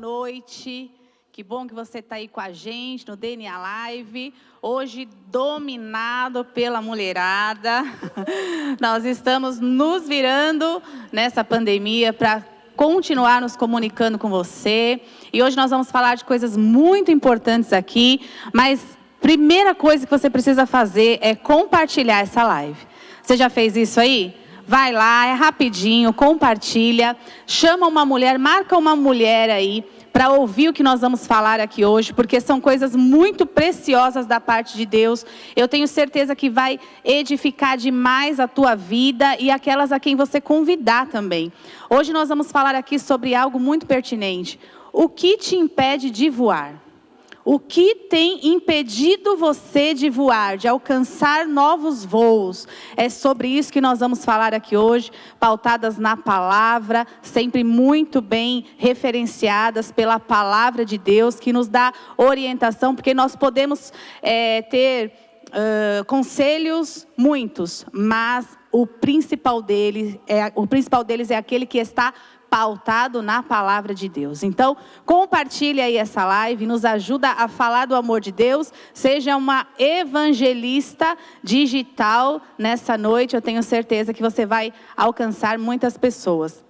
noite. Que bom que você está aí com a gente no DNA Live. Hoje dominado pela mulherada. Nós estamos nos virando nessa pandemia para continuar nos comunicando com você. E hoje nós vamos falar de coisas muito importantes aqui. Mas primeira coisa que você precisa fazer é compartilhar essa live. Você já fez isso aí? Vai lá, é rapidinho, compartilha. Chama uma mulher, marca uma mulher aí para ouvir o que nós vamos falar aqui hoje, porque são coisas muito preciosas da parte de Deus. Eu tenho certeza que vai edificar demais a tua vida e aquelas a quem você convidar também. Hoje nós vamos falar aqui sobre algo muito pertinente. O que te impede de voar? O que tem impedido você de voar, de alcançar novos voos? É sobre isso que nós vamos falar aqui hoje, pautadas na palavra, sempre muito bem referenciadas pela palavra de Deus, que nos dá orientação, porque nós podemos ter conselhos muitos, mas o principal deles é aquele que está pautado na palavra de Deus. Então, compartilhe aí essa live, nos ajuda a falar do amor de Deus. Seja uma evangelista digital nessa noite. Eu tenho certeza que você vai alcançar muitas pessoas.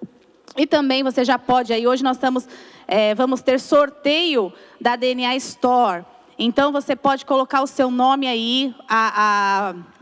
E também você já pode aí, hoje nós vamos ter sorteio da DNA Store. Então você pode colocar o seu nome aí,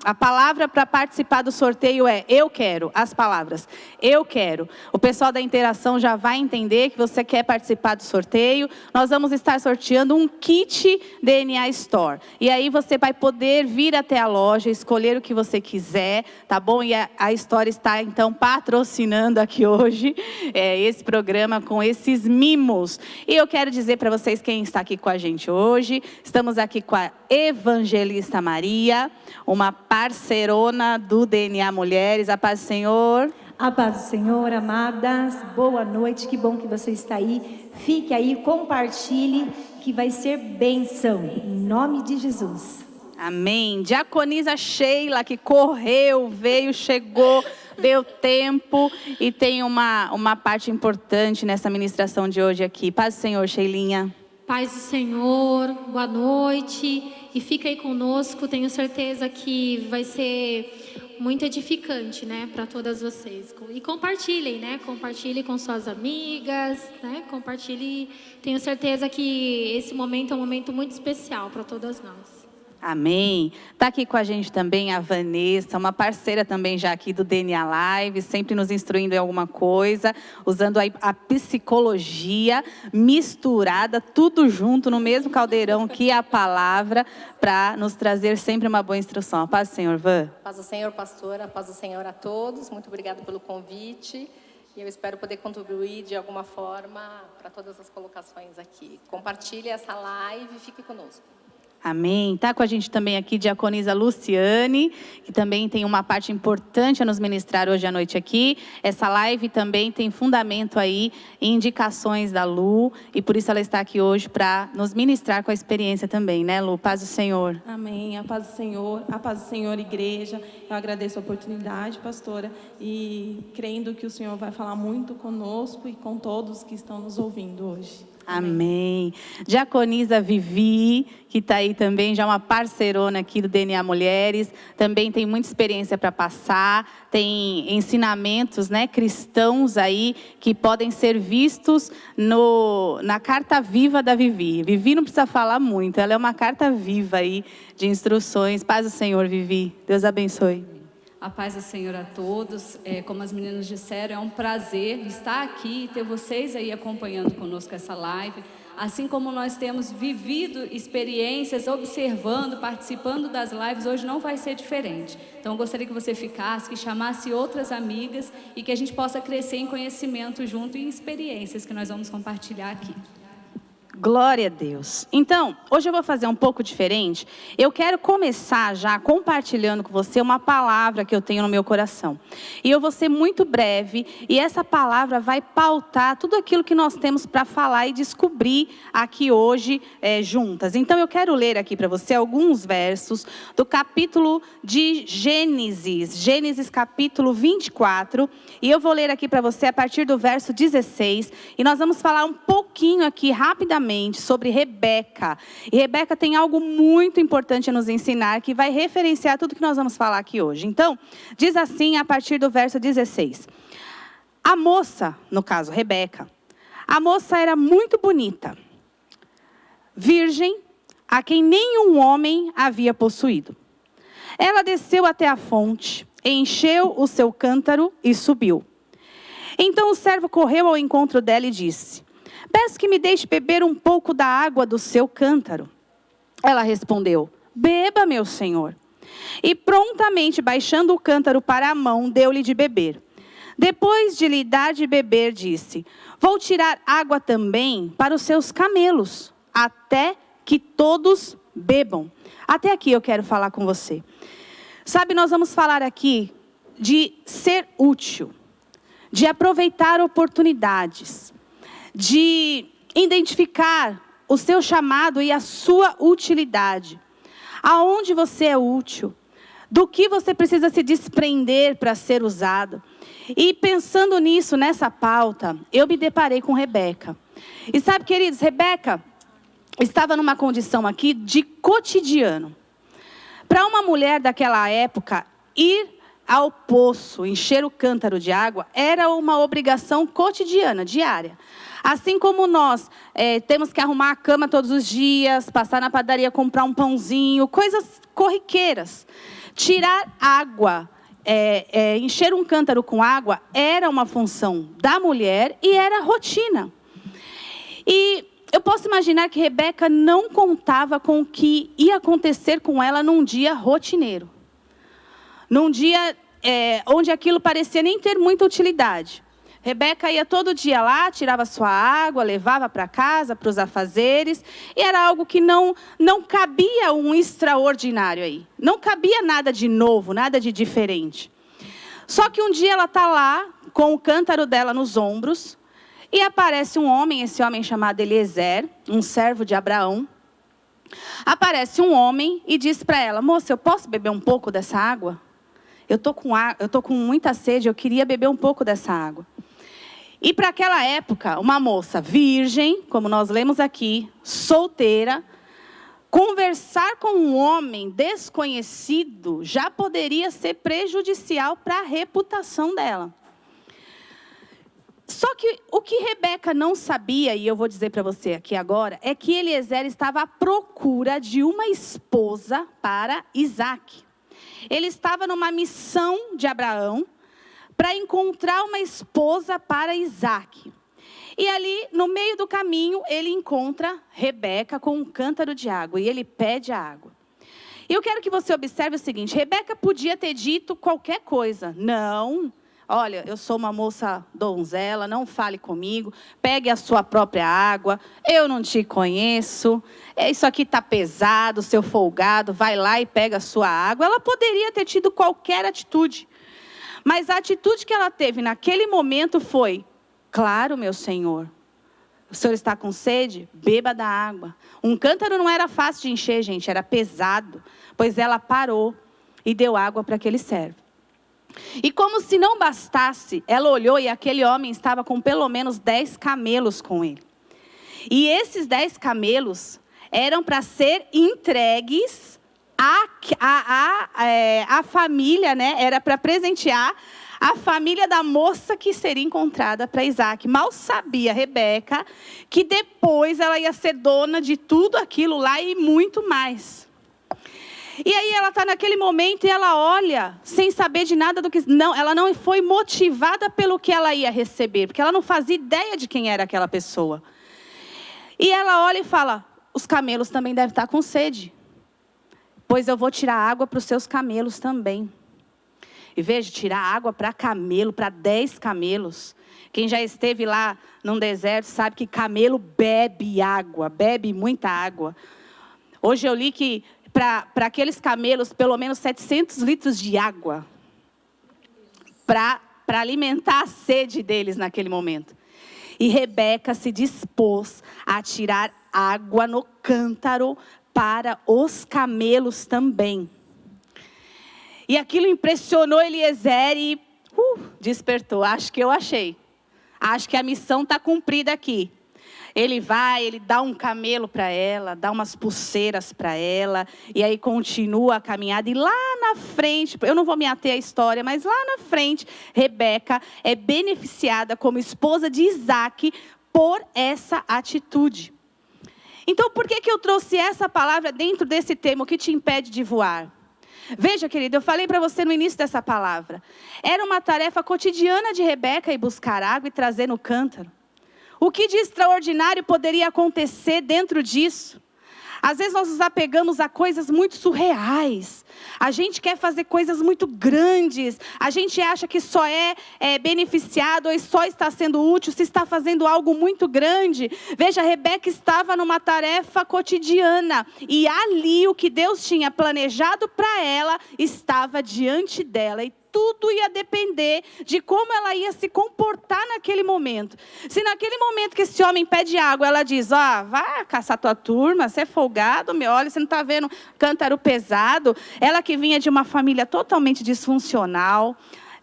a palavra para participar do sorteio é eu quero, as palavras, eu quero. O pessoal da interação já vai entender que você quer participar do sorteio. Nós vamos estar sorteando um kit DNA Store. E aí você vai poder vir até a loja, escolher o que você quiser, tá bom? E a Store está então patrocinando aqui hoje esse programa com esses mimos. E eu quero dizer para vocês quem está aqui com a gente hoje. Estamos aqui com a Evangelista Maria, uma parceirona do DNA Mulheres. A paz do Senhor. A paz do Senhor, amadas. Boa noite, que bom que você está aí. Fique aí, compartilhe, que vai ser bênção. Em nome de Jesus. Amém. Diaconisa Sheila, que correu, veio, chegou, deu tempo e tem uma parte importante nessa ministração de hoje aqui. Paz do Senhor, Sheilinha. Paz do Senhor, boa noite, e fica aí conosco, tenho certeza que vai ser muito edificante, né, para todas vocês. E compartilhem, né, compartilhe com suas amigas, né, compartilhe, tenho certeza que esse momento é um momento muito especial para todas nós. Amém. Está aqui com a gente também a Vanessa, uma parceira também já aqui do DNA Live, sempre nos instruindo em alguma coisa, usando a psicologia misturada, tudo junto no mesmo caldeirão que a palavra, para nos trazer sempre uma boa instrução. A paz do Senhor, Van. Paz do Senhor, pastora, paz do Senhor a todos. Muito obrigada pelo convite. E eu espero poder contribuir de alguma forma para todas as colocações aqui. Compartilhe essa live e fique conosco. Amém. Está com a gente também aqui diaconisa Luciane, que também tem uma parte importante a nos ministrar hoje à noite aqui. Essa live também tem fundamento aí em indicações da Lu, e por isso ela está aqui hoje para nos ministrar com a experiência também, né, Lu? Paz do Senhor. Amém. A paz do Senhor, igreja. Eu agradeço a oportunidade, pastora, e crendo que o Senhor vai falar muito conosco e com todos que estão nos ouvindo hoje. Amém. Diaconisa Vivi, que está aí também, já uma parceirona aqui do DNA Mulheres, também tem muita experiência para passar, tem ensinamentos, né, cristãos aí, que podem ser vistos na carta viva da Vivi. Vivi não precisa falar muito, ela é uma carta viva aí de instruções. Paz do Senhor, Vivi. Deus abençoe. A paz do Senhor a todos. Como as meninas disseram, é um prazer estar aqui e ter vocês aí acompanhando conosco essa live. Assim como nós temos vivido experiências, observando, participando das lives, hoje não vai ser diferente. Então eu gostaria que você ficasse, que chamasse outras amigas e que a gente possa crescer em conhecimento junto e em experiências que nós vamos compartilhar aqui. Glória a Deus. Então, hoje eu vou fazer um pouco diferente. Eu quero começar já compartilhando com você uma palavra que eu tenho no meu coração. E eu vou ser muito breve, e essa palavra vai pautar tudo aquilo que nós temos para falar e descobrir aqui hoje juntas. Então, eu quero ler aqui para você alguns versos do capítulo de Gênesis. Gênesis capítulo 24. E eu vou ler aqui para você a partir do verso 16. E nós vamos falar um pouquinho pouquinho aqui, rapidamente, sobre Rebeca. E Rebeca tem algo muito importante a nos ensinar, que vai referenciar tudo que nós vamos falar aqui hoje. Então, diz assim, a partir do verso 16. A moça, no caso, Rebeca, a moça era muito bonita, virgem, a quem nenhum homem havia possuído. Ela desceu até a fonte, encheu o seu cântaro e subiu. Então o servo correu ao encontro dela e disse: peço que me deixe beber um pouco da água do seu cântaro. Ela respondeu: beba, meu senhor. E prontamente, baixando o cântaro para a mão, deu-lhe de beber. Depois de lhe dar de beber, disse: vou tirar água também para os seus camelos, até que todos bebam. Até aqui eu quero falar com você. Sabe, nós vamos falar aqui de ser útil, de aproveitar oportunidades, de identificar o seu chamado e a sua utilidade. Aonde você é útil, do que você precisa se desprender para ser usado. E pensando nisso, nessa pauta, eu me deparei com Rebeca. E sabe, queridos, Rebeca estava numa condição aqui de cotidiano. Para uma mulher daquela época, ir ao poço, encher o cântaro de água, era uma obrigação cotidiana, diária. Assim como nós temos que arrumar a cama todos os dias, passar na padaria, comprar um pãozinho, coisas corriqueiras. Tirar água, encher um cântaro com água, era uma função da mulher e era rotina. E eu posso imaginar que Rebeca não contava com o que ia acontecer com ela num dia rotineiro. Num dia onde aquilo parecia nem ter muita utilidade. Rebeca ia todo dia lá, tirava sua água, levava para casa, para os afazeres. E era algo que não cabia um extraordinário aí. Não cabia nada de novo, nada de diferente. Só que um dia ela está lá, com o cântaro dela nos ombros, e aparece um homem, esse homem chamado Eliezer, um servo de Abraão. Aparece um homem e diz para ela: moça, eu posso beber um pouco dessa água? Eu tô com muita sede, eu queria beber um pouco dessa água. E para aquela época, uma moça virgem, como nós lemos aqui, solteira, conversar com um homem desconhecido já poderia ser prejudicial para a reputação dela. Só que o que Rebeca não sabia, e eu vou dizer para você aqui agora, é que Eliezer estava à procura de uma esposa para Isaac. Ele estava numa missão de Abraão para encontrar uma esposa para Isaac. E ali, no meio do caminho, ele encontra Rebeca com um cântaro de água e ele pede a água. E eu quero que você observe o seguinte: Rebeca podia ter dito qualquer coisa. Não. Olha, eu sou uma moça donzela, não fale comigo, pegue a sua própria água, eu não te conheço, isso aqui está pesado, seu folgado, vai lá e pega a sua água. Ela poderia ter tido qualquer atitude, mas a atitude que ela teve naquele momento foi: claro, meu senhor, o senhor está com sede? Beba da água. Um cântaro não era fácil de encher, gente, era pesado, pois ela parou e deu água para aquele servo. E como se não bastasse, ela olhou e aquele homem estava com pelo menos 10 camelos com ele. E esses 10 camelos eram para ser entregues à família, né? Era para presentear a família da moça que seria encontrada para Isaac. Mal sabia Rebeca que depois ela ia ser dona de tudo aquilo lá e muito mais. E aí ela está naquele momento e ela olha sem saber de nada do que... Não, ela não foi motivada pelo que ela ia receber, porque ela não fazia ideia de quem era aquela pessoa. E ela olha e fala: os camelos também devem estar com sede, pois eu vou tirar água para os seus camelos também. E veja, tirar água para camelo, para 10 camelos. Quem já esteve lá num deserto sabe que camelo bebe água, bebe muita água. Hoje eu li que para aqueles camelos, pelo menos 700 litros de água para alimentar a sede deles naquele momento. E Rebeca se dispôs a tirar água no cântaro para os camelos também. E aquilo impressionou Eliezer e despertou. Acho que eu achei. Acho que a missão está cumprida aqui. Ele vai, ele dá um camelo para ela, dá umas pulseiras para ela, e aí continua a caminhada. E lá na frente, eu não vou me ater à história, mas lá na frente, Rebeca é beneficiada como esposa de Isaac por essa atitude. Então, por que eu trouxe essa palavra dentro desse tema, o que te impede de voar? Veja, querido, eu falei para você no início dessa palavra. Era uma tarefa cotidiana de Rebeca ir buscar água e trazer no cântaro. O que de extraordinário poderia acontecer dentro disso? Às vezes nós nos apegamos a coisas muito surreais. A gente quer fazer coisas muito grandes. A gente acha que só é beneficiado ou só está sendo útil se está fazendo algo muito grande. Veja, Rebeca estava numa tarefa cotidiana. E ali o que Deus tinha planejado para ela estava diante dela. E tudo ia depender de como ela ia se comportar naquele momento. Se naquele momento que esse homem pede água, ela diz, vai caçar tua turma, você é folgado, olha, você não está vendo cântaro pesado. Ela que vinha de uma família totalmente disfuncional,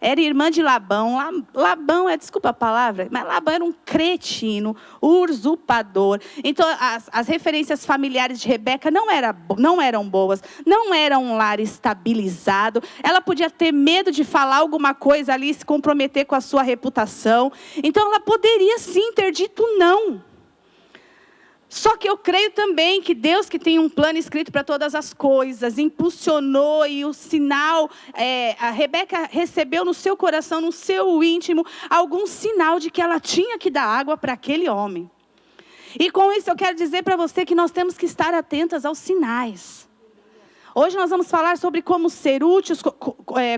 era irmã de Labão. Labão, desculpa a palavra, mas Labão era um cretino, usurpador. Então, as referências familiares de Rebeca não eram boas, não era um lar estabilizado. Ela podia ter medo de falar alguma coisa ali, se comprometer com a sua reputação. Então, ela poderia sim ter dito não. Só que eu creio também que Deus, que tem um plano escrito para todas as coisas, impulsionou e o sinal, a Rebeca recebeu no seu coração, no seu íntimo, algum sinal de que ela tinha que dar água para aquele homem. E com isso eu quero dizer para você que nós temos que estar atentas aos sinais. Hoje nós vamos falar sobre como ser úteis,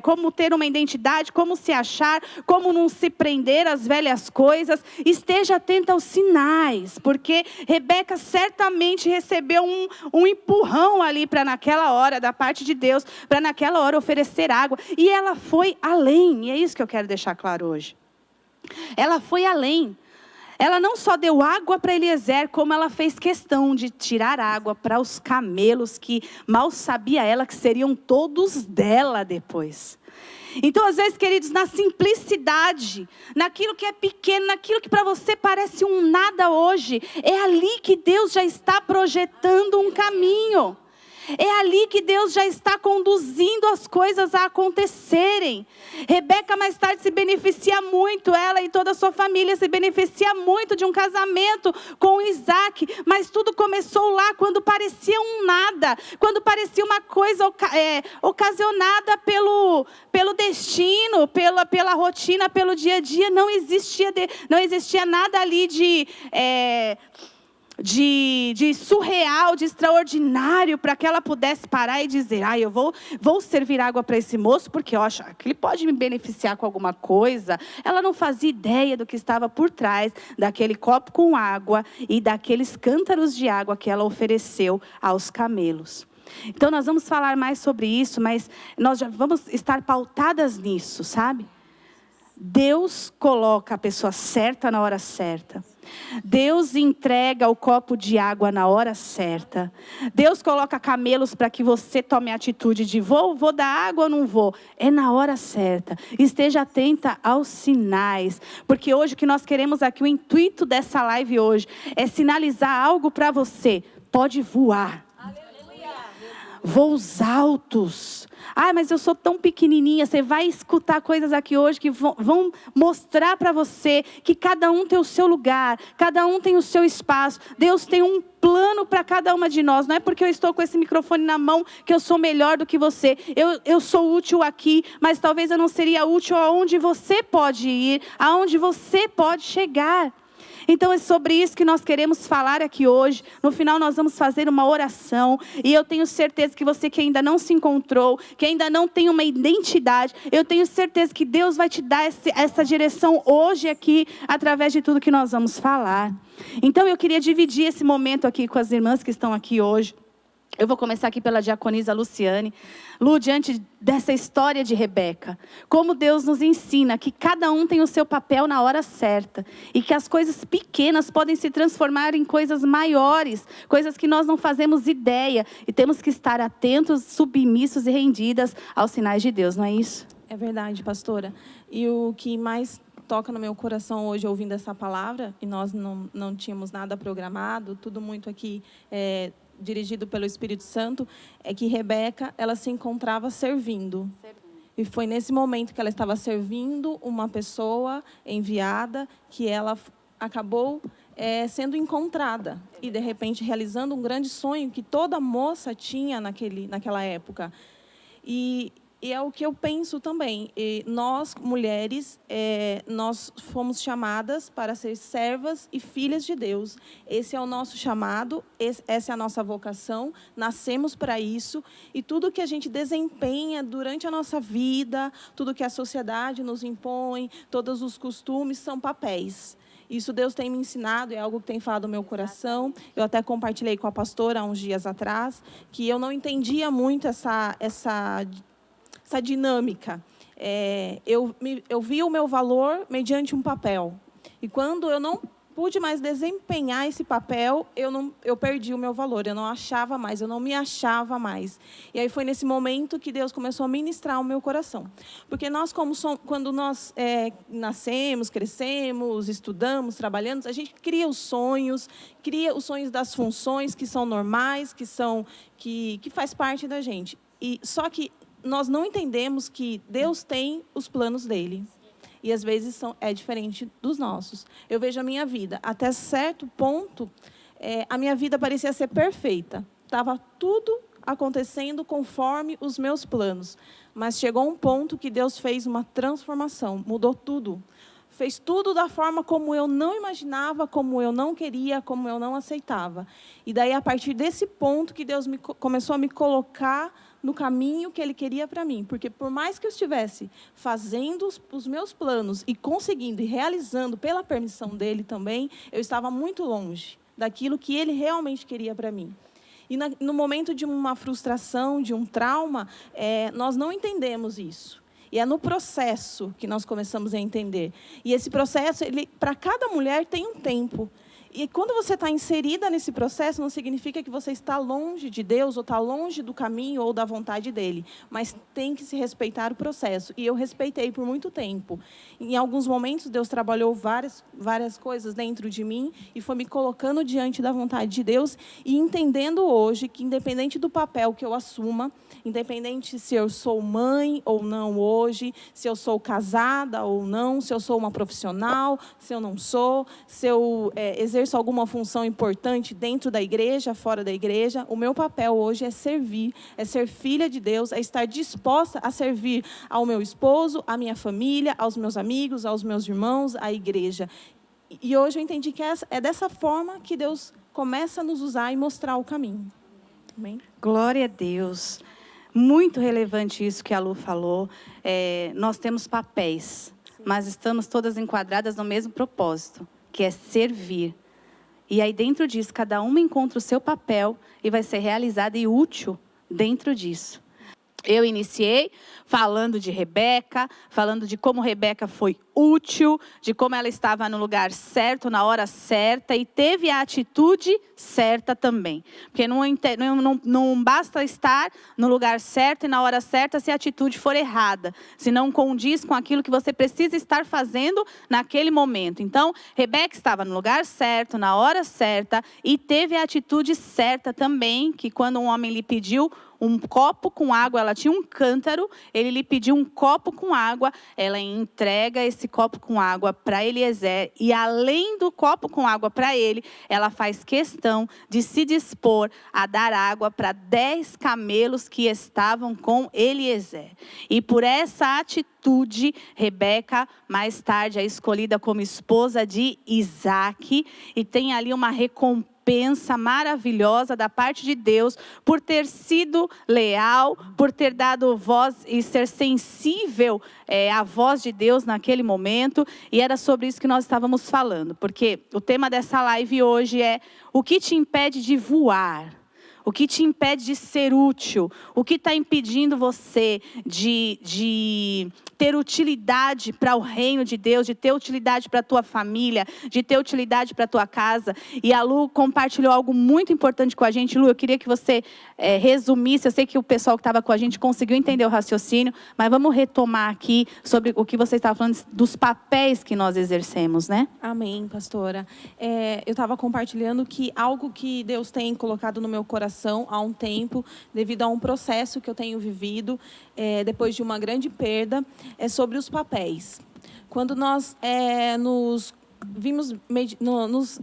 como ter uma identidade, como se achar, como não se prender às velhas coisas. Esteja atenta aos sinais, porque Rebeca certamente recebeu um empurrão ali para naquela hora, da parte de Deus, para naquela hora oferecer água. E ela foi além, e é isso que eu quero deixar claro hoje. Ela foi além. Ela não só deu água para Eliezer, como ela fez questão de tirar água para os camelos, que mal sabia ela que seriam todos dela depois. Então, às vezes, queridos, na simplicidade, naquilo que é pequeno, naquilo que para você parece um nada hoje, é ali que Deus já está projetando um caminho. É ali que Deus já está conduzindo as coisas a acontecerem. Rebeca mais tarde se beneficia muito, ela e toda a sua família se beneficia muito de um casamento com Isaac. Mas tudo começou lá quando parecia um nada, quando parecia uma coisa ocasionada pelo destino, pela rotina, pelo dia a dia. Não existia nada ali de surreal, de extraordinário, para que ela pudesse parar e dizer, eu vou servir água para esse moço, porque eu acho que ele pode me beneficiar com alguma coisa. Ela não fazia ideia do que estava por trás daquele copo com água e daqueles cântaros de água que ela ofereceu aos camelos. Então nós vamos falar mais sobre isso, mas nós já vamos estar pautadas nisso, sabe? Deus coloca a pessoa certa na hora certa. Deus entrega o copo de água na hora certa. Deus coloca camelos para que você tome a atitude de vou dar água ou não vou. É na hora certa. Esteja atenta aos sinais. Porque hoje o que nós queremos aqui, o intuito dessa live hoje, é sinalizar algo para você. Pode voar. Voos altos. Mas eu sou tão pequenininha. Você vai escutar coisas aqui hoje que vão mostrar para você que cada um tem o seu lugar, cada um tem o seu espaço. Deus tem um plano para cada uma de nós. Não é porque eu estou com esse microfone na mão que eu sou melhor do que você. Eu sou útil aqui, mas talvez eu não seria útil aonde você pode ir, aonde você pode chegar. Então é sobre isso que nós queremos falar aqui hoje. No final nós vamos fazer uma oração. E eu tenho certeza que você que ainda não se encontrou, que ainda não tem uma identidade, eu tenho certeza que Deus vai te dar essa direção hoje aqui, através de tudo que nós vamos falar. Então eu queria dividir esse momento aqui com as irmãs que estão aqui hoje. Eu vou começar aqui pela diaconisa Luciane. Lu, diante dessa história de Rebeca, como Deus nos ensina que cada um tem o seu papel na hora certa. E que as coisas pequenas podem se transformar em coisas maiores. Coisas que nós não fazemos ideia. E temos que estar atentos, submissos e rendidas aos sinais de Deus, não é isso? É verdade, pastora. E o que mais toca no meu coração hoje, ouvindo essa palavra, e nós não tínhamos nada programado, tudo muito aqui dirigido pelo Espírito Santo, é que Rebeca, ela se encontrava servindo. E foi nesse momento que ela estava servindo uma pessoa enviada, que ela acabou sendo encontrada. E, de repente, realizando um grande sonho que toda moça tinha naquela época. E é o que eu penso também. E nós, mulheres, nós fomos chamadas para ser servas e filhas de Deus. Esse é o nosso chamado, essa é a nossa vocação. Nascemos para isso. E tudo que a gente desempenha durante a nossa vida, tudo que a sociedade nos impõe, todos os costumes, são papéis. Isso Deus tem me ensinado, é algo que tem falado no meu coração. Eu até compartilhei com a pastora há uns dias atrás, que eu não entendia muito essa dinâmica. Eu vi o meu valor mediante um papel. E quando eu não pude mais desempenhar esse papel, eu perdi o meu valor. Eu não achava mais, eu não me achava mais. E aí foi nesse momento que Deus começou a ministrar o meu coração. Porque nós, quando nós nascemos, crescemos, estudamos, trabalhamos, a gente cria os sonhos das funções que são normais, que faz parte da gente. Só que nós não entendemos que Deus tem os planos dele. E, às vezes, é diferente dos nossos. Eu vejo a minha vida. Até certo ponto, a minha vida parecia ser perfeita. Estava tudo acontecendo conforme os meus planos. Mas chegou um ponto que Deus fez uma transformação. Mudou tudo. Fez tudo da forma como eu não imaginava, como eu não queria, como eu não aceitava. E daí, a partir desse ponto, que Deus começou a me colocar no caminho que Ele queria para mim. Porque, por mais que eu estivesse fazendo os meus planos e conseguindo e realizando pela permissão dEle também, eu estava muito longe daquilo que Ele realmente queria para mim. E no momento de uma frustração, de um trauma, nós não entendemos isso. E é no processo que nós começamos a entender. E esse processo, para cada mulher, tem um tempo. E quando você está inserida nesse processo, não significa que você está longe de Deus, ou está longe do caminho ou da vontade dEle. Mas tem que se respeitar o processo. E eu respeitei por muito tempo. Em alguns momentos, Deus trabalhou várias coisas dentro de mim e foi me colocando diante da vontade de Deus e entendendo hoje que, independente do papel que eu assuma, independente se eu sou mãe ou não hoje, se eu sou casada ou não, se eu sou uma profissional, se eu não sou, se eu exerço alguma função importante dentro da igreja, fora da igreja, o meu papel hoje é servir, é ser filha de Deus, é estar disposta a servir ao meu esposo, à minha família, aos meus amigos, aos meus irmãos, à igreja. E hoje eu entendi que é dessa forma que Deus começa a nos usar e mostrar o caminho. Amém? Glória a Deus. Muito relevante isso que a Lu falou. Nós temos papéis, mas estamos todas enquadradas no mesmo propósito, que é servir. E aí, dentro disso, cada uma encontra o seu papel e vai ser realizada e útil dentro disso. Eu iniciei falando de Rebeca, falando de como Rebeca foi útil, de como ela estava no lugar certo, na hora certa, e teve a atitude certa também. Porque não basta estar no lugar certo e na hora certa se a atitude for errada, se não condiz com aquilo que você precisa estar fazendo naquele momento. Então, Rebeca estava no lugar certo, na hora certa, e teve a atitude certa também, que quando um homem lhe pediu um copo com água, ela tinha um cântaro, ele lhe pediu um copo com água, ela entrega esse copo com água para Eliezer, e além do copo com água para ele, ela faz questão de se dispor a dar água para 10 camelos que estavam com Eliezer. E por essa atitude, Rebeca, mais tarde, é escolhida como esposa de Isaac, e tem ali uma recompensa maravilhosa da parte de Deus por ter sido leal, por ter dado voz e ser sensível à voz de Deus naquele momento. E era sobre isso que nós estávamos falando, porque o tema dessa live hoje é: o que te impede de voar? O que te impede de ser útil? O que está impedindo você de ter utilidade para o reino de Deus, de ter utilidade para a tua família, de ter utilidade para a tua casa. E a Lu compartilhou algo muito importante com a gente. Lu, eu queria que você resumisse. Eu sei que o pessoal que estava com a gente conseguiu entender o raciocínio, mas vamos retomar aqui sobre o que você estava falando dos papéis que nós exercemos, né? Amém, pastora. Eu estava compartilhando que algo que Deus tem colocado no meu coração há um tempo, devido a um processo que eu tenho vivido, depois de uma grande perda, é sobre os papéis. Quando nós nos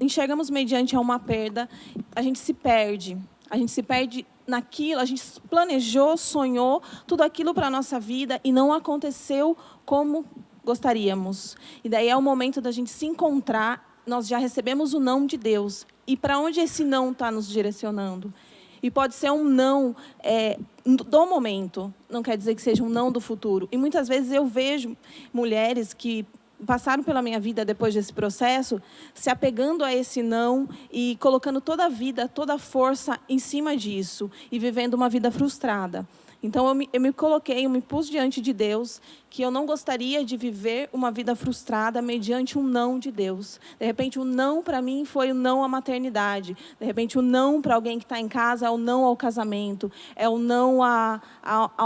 enxergamos mediante a uma perda, a gente se perde. A gente se perde naquilo, a gente planejou, sonhou tudo aquilo para a nossa vida e não aconteceu como gostaríamos. E daí é o momento da gente se encontrar. Nós já recebemos o não de Deus. E para onde esse não está nos direcionando? E pode ser um não do momento, não quer dizer que seja um não do futuro. E muitas vezes eu vejo mulheres que passaram pela minha vida depois desse processo, se apegando a esse não e colocando toda a vida, toda a força em cima disso e vivendo uma vida frustrada. Então, eu me pus diante de Deus, que eu não gostaria de viver uma vida frustrada mediante um não de Deus. De repente, o não para mim foi o não à maternidade. De repente, o não para alguém que está em casa é o não ao casamento. É o não a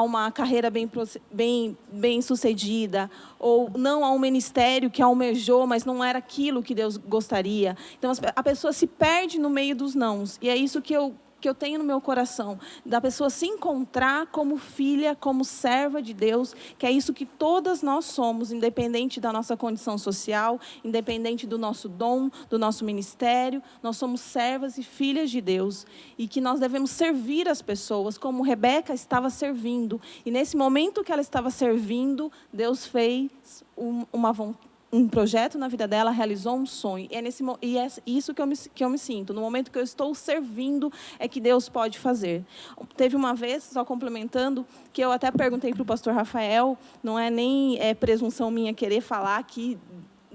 uma carreira bem sucedida. Ou não a um ministério que almejou, mas não era aquilo que Deus gostaria. Então, a pessoa se perde no meio dos nãos. E é isso que eu tenho no meu coração, da pessoa se encontrar como filha, como serva de Deus, que é isso que todas nós somos, independente da nossa condição social, independente do nosso dom, do nosso ministério, nós somos servas e filhas de Deus, e que nós devemos servir as pessoas, como Rebeca estava servindo, e nesse momento que ela estava servindo, Deus fez um projeto na vida dela, realizou um sonho. E é isso que eu me sinto. No momento que eu estou servindo, é que Deus pode fazer. Teve uma vez, só complementando, que eu até perguntei para o pastor Rafael, não é nem presunção minha querer falar aqui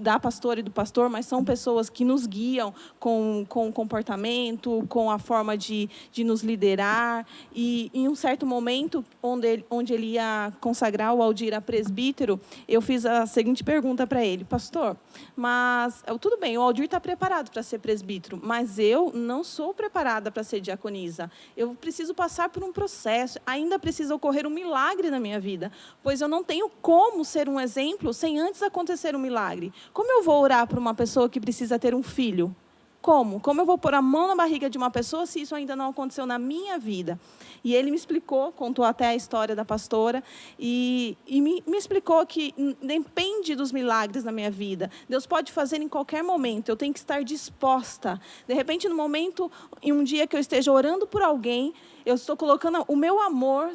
da pastora e do pastor, mas são pessoas que nos guiam com o comportamento, com a forma de nos liderar. E em um certo momento, onde ele ia consagrar o Aldir a presbítero, eu fiz a seguinte pergunta para ele: pastor, mas tudo bem, o Aldir está preparado para ser presbítero, mas eu não sou preparada para ser diaconisa. Eu preciso passar por um processo, ainda precisa ocorrer um milagre na minha vida, pois eu não tenho como ser um exemplo sem antes acontecer um milagre. Como eu vou orar para uma pessoa que precisa ter um filho? Como? Como eu vou pôr a mão na barriga de uma pessoa se isso ainda não aconteceu na minha vida? E ele me explicou, contou até a história da pastora, e me explicou que depende dos milagres na minha vida. Deus pode fazer em qualquer momento, eu tenho que estar disposta. De repente, no momento, em um dia que eu esteja orando por alguém, eu estou colocando o meu amor,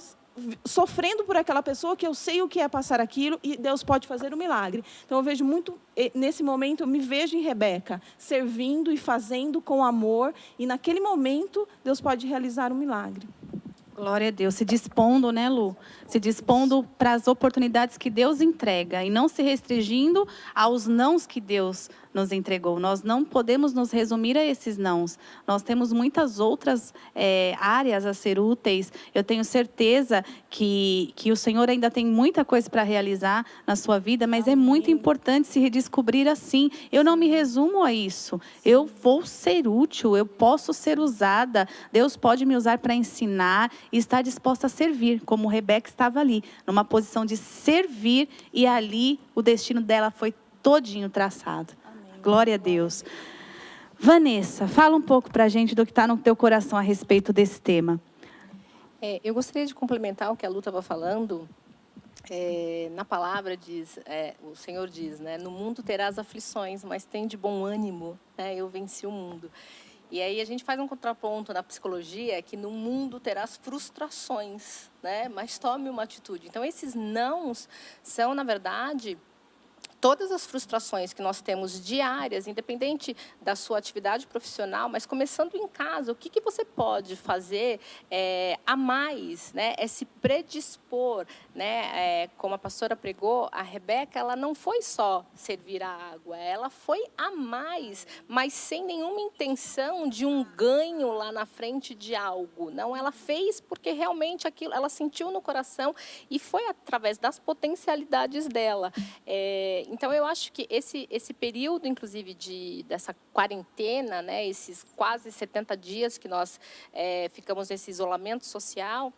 sofrendo por aquela pessoa, que eu sei o que é passar aquilo, e Deus pode fazer um milagre. Então, eu vejo muito, nesse momento, eu me vejo em Rebeca, servindo e fazendo com amor, e naquele momento, Deus pode realizar um milagre. Glória a Deus, se dispondo, né, Lu? Se dispondo para as oportunidades que Deus entrega e não se restringindo aos nãos que Deus nos entregou. Nós não podemos nos resumir a esses nãos. Nós temos muitas outras áreas a ser úteis. Eu tenho certeza que o Senhor ainda tem muita coisa para realizar na sua vida, mas é muito importante se redescobrir assim. Eu não me resumo a isso. Eu vou ser útil, eu posso ser usada. Deus pode me usar para ensinar e estar disposta a servir, como Rebeca estava ali, numa posição de servir, e ali o destino dela foi todinho traçado. Glória a Deus. Vanessa, fala um pouco para a gente do que está no teu coração a respeito desse tema. Eu gostaria de complementar o que a Lu estava falando. Na palavra o Senhor diz, né, no mundo terás aflições, mas tem de bom ânimo, né, eu venci o mundo. E aí a gente faz um contraponto na psicologia, que no mundo terás frustrações, né, mas tome uma atitude. Então, esses nãos são, na verdade, todas as frustrações que nós temos diárias, independente da sua atividade profissional, mas começando em casa, o que você pode fazer a mais, né? É se predispor, né? Como a pastora pregou, a Rebeca, ela não foi só servir a água, ela foi a mais, mas sem nenhuma intenção de um ganho lá na frente de algo. Não, ela fez porque realmente aquilo, ela sentiu no coração e foi através das potencialidades dela. Então, eu acho que esse período, inclusive, dessa quarentena, né, esses quase 70 dias que nós ficamos nesse isolamento social,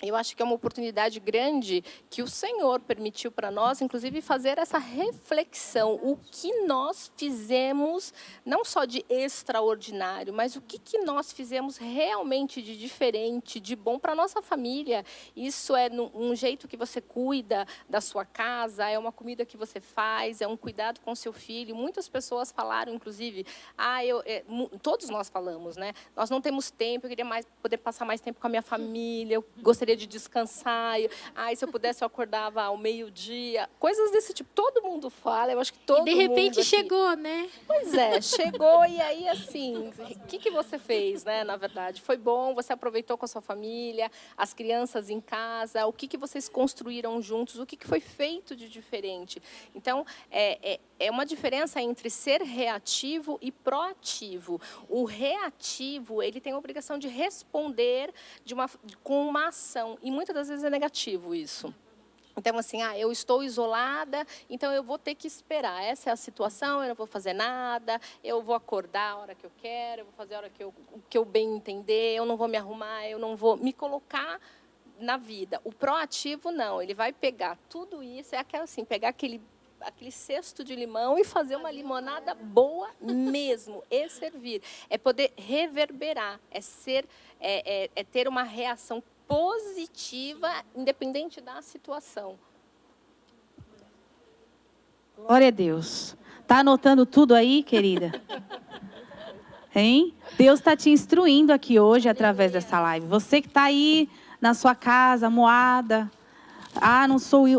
eu acho que é uma oportunidade grande que o Senhor permitiu para nós, inclusive, fazer essa reflexão. O que nós fizemos, não só de extraordinário, mas o que nós fizemos realmente de diferente, de bom para a nossa família. Isso é um jeito que você cuida da sua casa, é uma comida que você faz, é um cuidado com seu filho. Muitas pessoas falaram, inclusive, todos nós falamos, né? Nós não temos tempo, eu queria poder passar mais tempo com a minha família, eu gostaria de descansar, se eu pudesse eu acordava ao meio-dia, coisas desse tipo, todo mundo fala, eu acho que todo mundo... E de repente aqui... chegou, né? Pois é, chegou e aí assim, o que você fez, né, na verdade? Foi bom, você aproveitou com a sua família, as crianças em casa, o que vocês construíram juntos, o que foi feito de diferente? Então, é uma diferença entre ser reativo e proativo. O reativo, ele tem a obrigação de responder com uma ação. E muitas das vezes é negativo isso. Então, assim, eu estou isolada, então eu vou ter que esperar. Essa é a situação, eu não vou fazer nada, eu vou acordar a hora que eu quero, eu vou fazer a hora que eu bem entender, eu não vou me arrumar, eu não vou me colocar na vida. O proativo, não. Ele vai pegar tudo isso, pegar aquele cesto de limão e fazer uma limonada boa mesmo, e servir. É poder reverberar, é ter uma reação positiva, independente da situação. Glória a Deus. Tá anotando tudo aí, querida? Hein? Deus está te instruindo aqui hoje através dessa live. Você que está aí na sua casa, moada,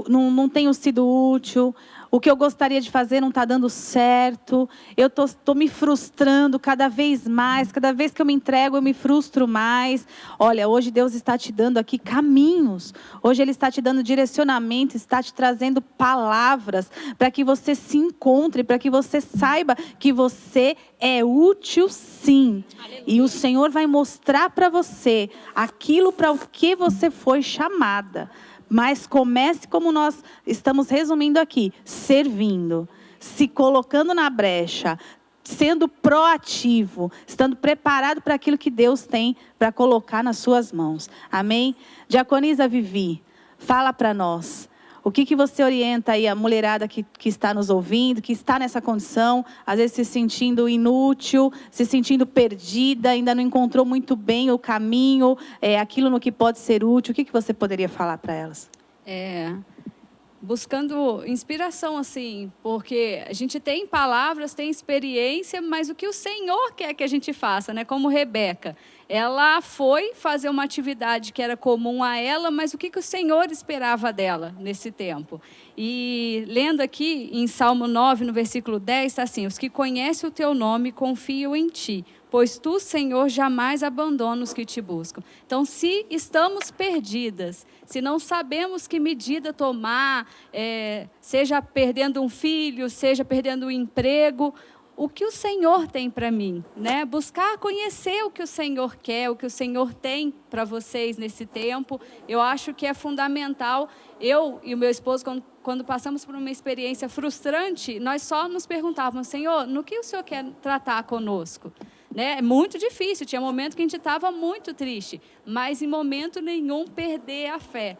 não tenho sido útil. O que eu gostaria de fazer não está dando certo. Eu estou me frustrando cada vez mais. Cada vez que eu me entrego, eu me frustro mais. Olha, hoje Deus está te dando aqui caminhos. Hoje Ele está te dando direcionamento, está te trazendo palavras para que você se encontre, para que você saiba que você é útil sim. Aleluia. E o Senhor vai mostrar para você aquilo para o que você foi chamada. Mas comece como nós estamos resumindo aqui, servindo, se colocando na brecha, sendo proativo, estando preparado para aquilo que Deus tem para colocar nas suas mãos. Amém? Diaconisa Vivi, fala para nós. O que você orienta aí a mulherada que está nos ouvindo, que está nessa condição, às vezes se sentindo inútil, se sentindo perdida, ainda não encontrou muito bem o caminho, aquilo no que pode ser útil. O que você poderia falar para elas? Buscando inspiração, assim, porque a gente tem palavras, tem experiência, mas o que o Senhor quer que a gente faça, né? Como Rebeca. Ela foi fazer uma atividade que era comum a ela, mas o que o Senhor esperava dela nesse tempo? E lendo aqui em Salmo 9, no versículo 10, está assim: os que conhecem o teu nome confiam em ti, pois tu, Senhor, jamais abandona os que te buscam. Então, se estamos perdidas, se não sabemos que medida tomar, seja perdendo um filho, seja perdendo um emprego, o que o Senhor tem para mim, né? Buscar conhecer o que o Senhor quer, o que o Senhor tem para vocês nesse tempo, eu acho que é fundamental. Eu e o meu esposo, quando passamos por uma experiência frustrante, nós só nos perguntávamos: Senhor, no que o Senhor quer tratar conosco? Né? É muito difícil, tinha momentos que a gente estava muito triste, mas em momento nenhum perder a fé.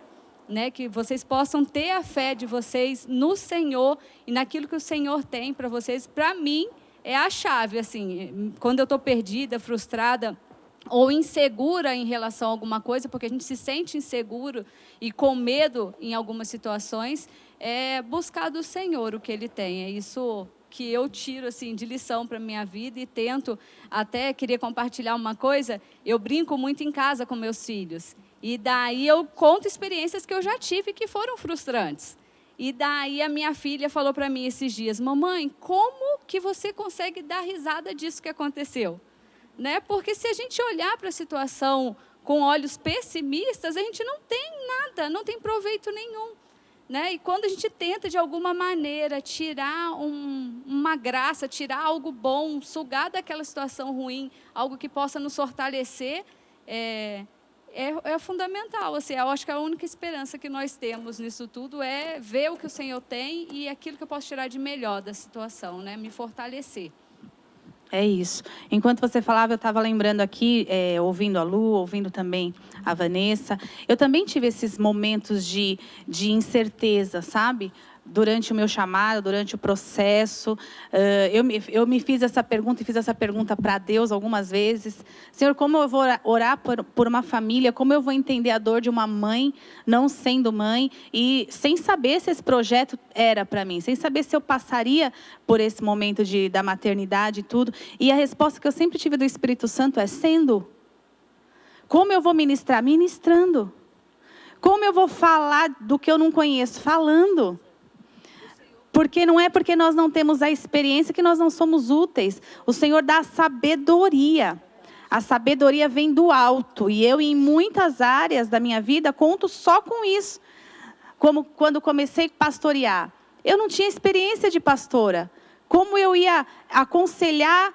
Né, que vocês possam ter a fé de vocês no Senhor e naquilo que o Senhor tem para vocês. Para mim, é a chave, assim, quando eu estou perdida, frustrada ou insegura em relação a alguma coisa, porque a gente se sente inseguro e com medo em algumas situações, é buscar do Senhor o que Ele tem. É isso que eu tiro assim, de lição para a minha vida e tento, até queria compartilhar uma coisa, eu brinco muito em casa com meus filhos. E daí eu conto experiências que eu já tive que foram frustrantes. E daí a minha filha falou para mim esses dias: mamãe, como que você consegue dar risada disso que aconteceu? Né? Porque se a gente olhar para a situação com olhos pessimistas, a gente não tem nada, não tem proveito nenhum. Né? E quando a gente tenta, de alguma maneira, tirar uma graça, tirar algo bom, sugar daquela situação ruim, algo que possa nos fortalecer, é fundamental. Assim, eu acho que a única esperança que nós temos nisso tudo é ver o que o Senhor tem e aquilo que eu posso tirar de melhor da situação, né? Me fortalecer. É isso. Enquanto você falava, eu estava lembrando aqui, ouvindo a Lu, ouvindo também a Vanessa. Eu também tive esses momentos de incerteza, sabe? Durante o meu chamado, durante o processo. Eu me fiz essa pergunta e fiz essa pergunta para Deus algumas vezes. Senhor, como eu vou orar por uma família? Como eu vou entender a dor de uma mãe, não sendo mãe? E sem saber se esse projeto era para mim. Sem saber se eu passaria por esse momento da maternidade e tudo. E a resposta que eu sempre tive do Espírito Santo é: sendo. Como eu vou ministrar? Ministrando. Como eu vou falar do que eu não conheço? Falando. Porque não é porque nós não temos a experiência que nós não somos úteis. O Senhor dá sabedoria. A sabedoria vem do alto. E eu, em muitas áreas da minha vida, conto só com isso. Como quando comecei a pastorear. Eu não tinha experiência de pastora. Como eu ia aconselhar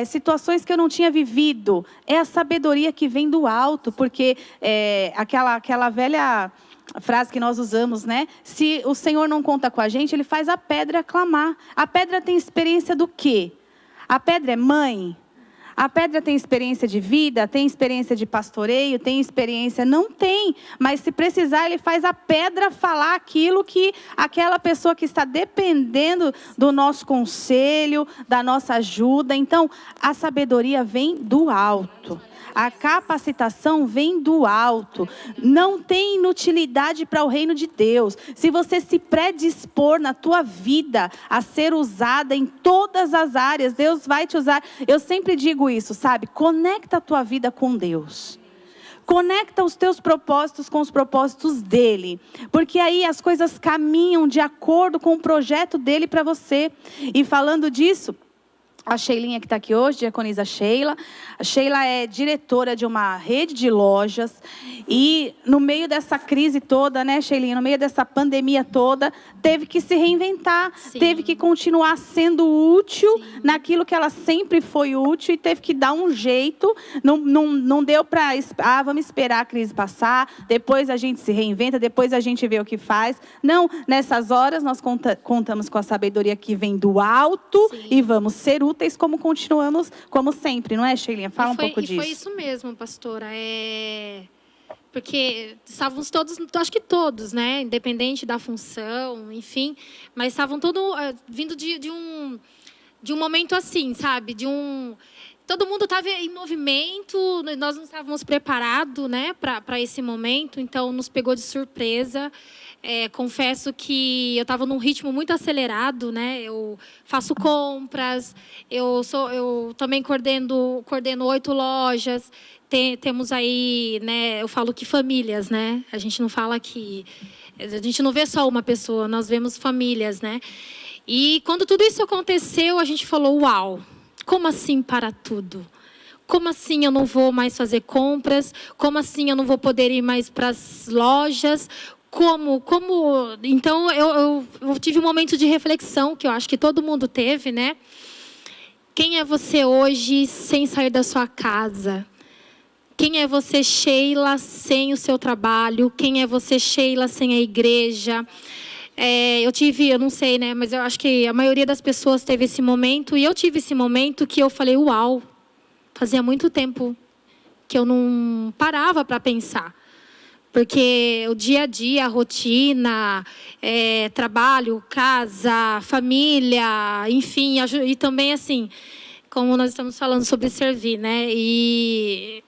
situações que eu não tinha vivido? É a sabedoria que vem do alto. Porque aquela velha frase que nós usamos, né? Se o Senhor não conta com a gente, Ele faz a pedra clamar. A pedra tem experiência do quê? A pedra é mãe? A pedra tem experiência de vida? Tem experiência de pastoreio? Tem experiência? Não tem. Mas se precisar, Ele faz a pedra falar aquilo que aquela pessoa que está dependendo do nosso conselho, da nossa ajuda. Então, a sabedoria vem do alto. A capacitação vem do alto. Não tem inutilidade para o reino de Deus. Se você se predispor na tua vida a ser usada em todas as áreas, Deus vai te usar. Eu sempre digo isso, sabe? Conecta a tua vida com Deus. Conecta os teus propósitos com os propósitos dEle. Porque aí as coisas caminham de acordo com o projeto dEle para você. E falando disso, a Sheilinha que está aqui hoje, diaconisa Sheila. A Sheila é diretora de uma rede de lojas. E no meio dessa crise toda, né, Sheilinha? No meio dessa pandemia toda, teve que se reinventar. Sim. Teve que continuar sendo útil naquilo que ela sempre foi útil. E teve que dar um jeito. Não deu para... vamos esperar a crise passar. Depois a gente se reinventa. Depois a gente vê o que faz. Não, nessas horas nós contamos com a sabedoria que vem do alto. Sim. E vamos ser úteis como continuamos, como sempre, não é, Sheilinha? Fala um pouco disso. Foi isso mesmo, pastora. Porque estávamos todos, acho que todos, né? Independente da função, enfim. Mas estavam todos vindo de um momento assim, sabe? Todo mundo estava em movimento, nós não estávamos preparados, né, para esse momento. Então, nos pegou de surpresa. Confesso que eu estava num ritmo muito acelerado, né? Eu faço compras, eu também coordeno 8 lojas. Temos aí, né? Eu falo que famílias, né? A gente não fala que a gente não vê só uma pessoa, nós vemos famílias, né? E quando tudo isso aconteceu, a gente falou: uau, como assim para tudo? Como assim eu não vou mais fazer compras? Como assim eu não vou poder ir mais para as lojas? Então, eu tive um momento de reflexão, que eu acho que todo mundo teve, né? Quem é você hoje sem sair da sua casa? Quem é você, Sheila, sem o seu trabalho? Quem é você, Sheila, sem a igreja? Eu não sei, né? Mas eu acho que a maioria das pessoas teve esse momento. E eu tive esse momento que eu falei: uau, fazia muito tempo que eu não parava para pensar. Porque o dia a dia, a rotina, trabalho, casa, família, enfim, e também assim, como nós estamos falando sobre servir, né? E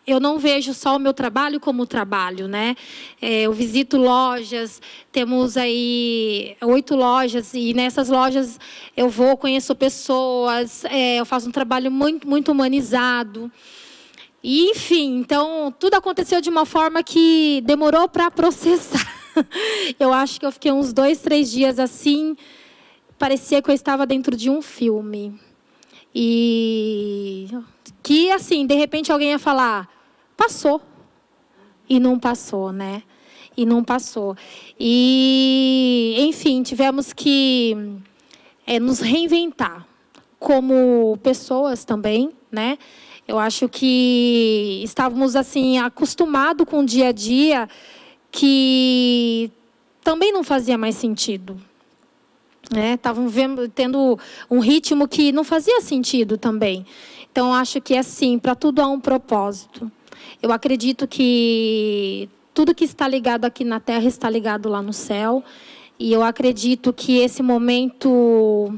eu não vejo só o meu trabalho como trabalho, né? Eu visito lojas, temos aí 8 lojas, e nessas lojas eu conheço pessoas, eu faço um trabalho muito, muito humanizado. E, enfim, então, tudo aconteceu de uma forma que demorou para processar. Eu acho que eu fiquei uns 2, 3 dias assim, parecia que eu estava dentro de um filme. E que, assim, de repente alguém ia falar, passou. E não passou, né? E não passou. E, enfim, tivemos que nos reinventar como pessoas também, né? Eu acho que estávamos, assim, acostumados com o dia a dia que também não fazia mais sentido. Estavam tendo um ritmo que não fazia sentido também. Então, acho que, assim, para tudo há um propósito. Eu acredito que tudo que está ligado aqui na terra está ligado lá no céu. E eu acredito que esse momento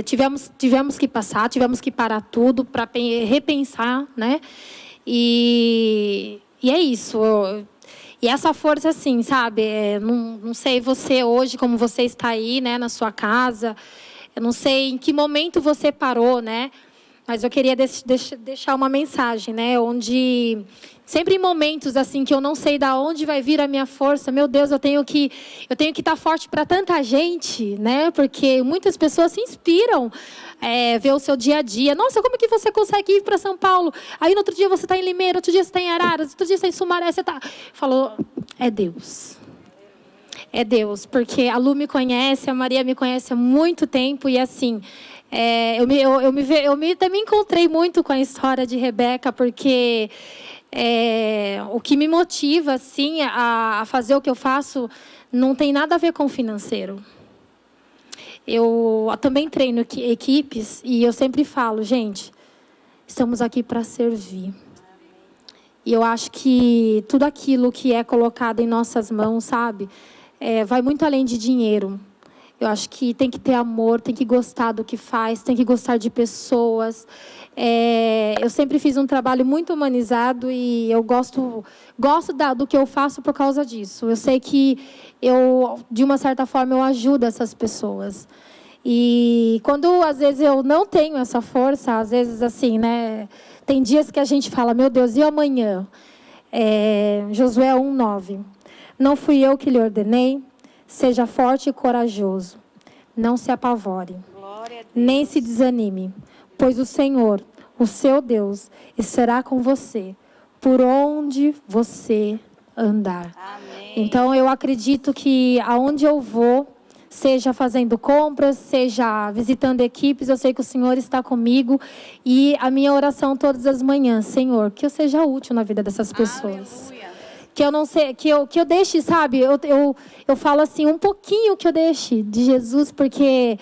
tivemos que passar, tivemos que parar tudo para repensar, né? E é isso. E essa força, assim, sabe? Não sei você hoje, como você está aí, né, na sua casa. Eu não sei em que momento você parou, né? Mas eu queria deixar uma mensagem, né? Onde, sempre em momentos assim que eu não sei de onde vai vir a minha força, meu Deus, eu tenho que estar forte para tanta gente, né? Porque muitas pessoas se inspiram ver o seu dia a dia. Nossa, como que você consegue ir para São Paulo? Aí no outro dia você está em Limeira, outro dia você está em Araras, outro dia você está em Sumaré, você está... Falou, é Deus. É Deus, porque a Lu me conhece, a Maria me conhece há muito tempo e assim... Eu também encontrei muito com a história de Rebeca, porque o que me motiva assim, a fazer o que eu faço não tem nada a ver com o financeiro. Eu também treino equipes e eu sempre falo, gente, estamos aqui para servir. E eu acho que tudo aquilo que é colocado em nossas mãos, sabe, vai muito além de dinheiro. Eu acho que tem que ter amor, tem que gostar do que faz, tem que gostar de pessoas. Eu sempre fiz um trabalho muito humanizado e eu gosto do que eu faço por causa disso. Eu sei que de uma certa forma, eu ajudo essas pessoas. E quando, às vezes, eu não tenho essa força, às vezes, assim, né? Tem dias que a gente fala, meu Deus, e amanhã? Josué 1:9. Não fui eu que lhe ordenei? Seja forte e corajoso. Não se apavore, nem se desanime, pois o Senhor, o seu Deus, estará com você por onde você andar. Amém. Então, eu acredito que aonde eu vou, seja fazendo compras, seja visitando equipes, eu sei que o Senhor está comigo. E a minha oração todas as manhãs, Senhor, que eu seja útil na vida dessas pessoas. Aleluia. Que eu não sei, que eu deixe, sabe? Eu falo assim, um pouquinho que eu deixe de Jesus, porque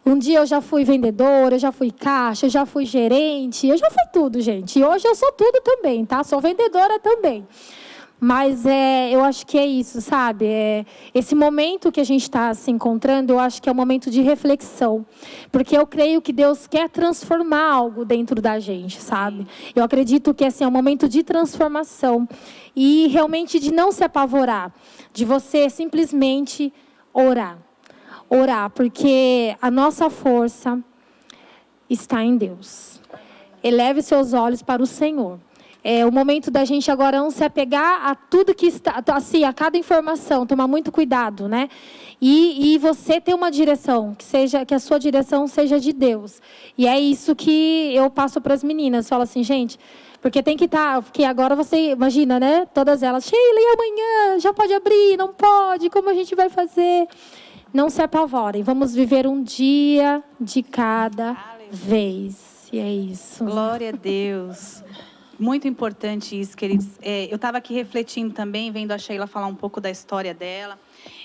um dia eu já fui vendedora, eu já fui caixa, eu já fui gerente, eu já fui tudo, gente. E hoje eu sou tudo também, tá? Sou vendedora também. Mas eu acho que é isso, sabe? Esse momento que a gente está se encontrando, eu acho que é um momento de reflexão. Porque eu creio que Deus quer transformar algo dentro da gente, sabe? Eu acredito que assim, é um momento de transformação. E realmente de não se apavorar. De você simplesmente orar. Orar, porque a nossa força está em Deus. Eleve seus olhos para o Senhor. É o momento da gente agora não se apegar a tudo que está, assim, a cada informação, tomar muito cuidado, né? E você ter uma direção, que a sua direção seja de Deus. E é isso que eu passo para as meninas. Falo assim, gente, porque tem que estar, porque agora você imagina, né? Todas elas, Sheila, e amanhã? Já pode abrir? Não pode? Como a gente vai fazer? Não se apavorem, vamos viver um dia de cada vez. E é isso. Glória a Deus. Muito importante isso, queridos. Eu estava aqui refletindo também, vendo a Sheila falar um pouco da história dela.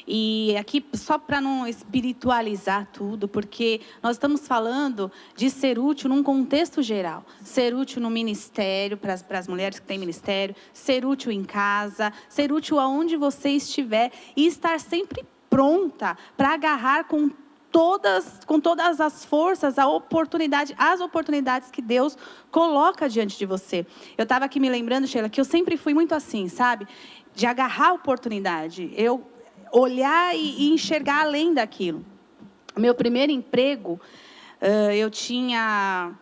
E aqui, só para não espiritualizar tudo, porque nós estamos falando de ser útil num contexto geral. Ser útil no ministério, para as mulheres que têm ministério, ser útil em casa, ser útil aonde você estiver e estar sempre pronta para agarrar com todas as forças, as oportunidades que Deus coloca diante de você. Eu estava aqui me lembrando, Sheila, que eu sempre fui muito assim, sabe? De agarrar a oportunidade. Eu olhar e enxergar além daquilo. Meu primeiro emprego, eu tinha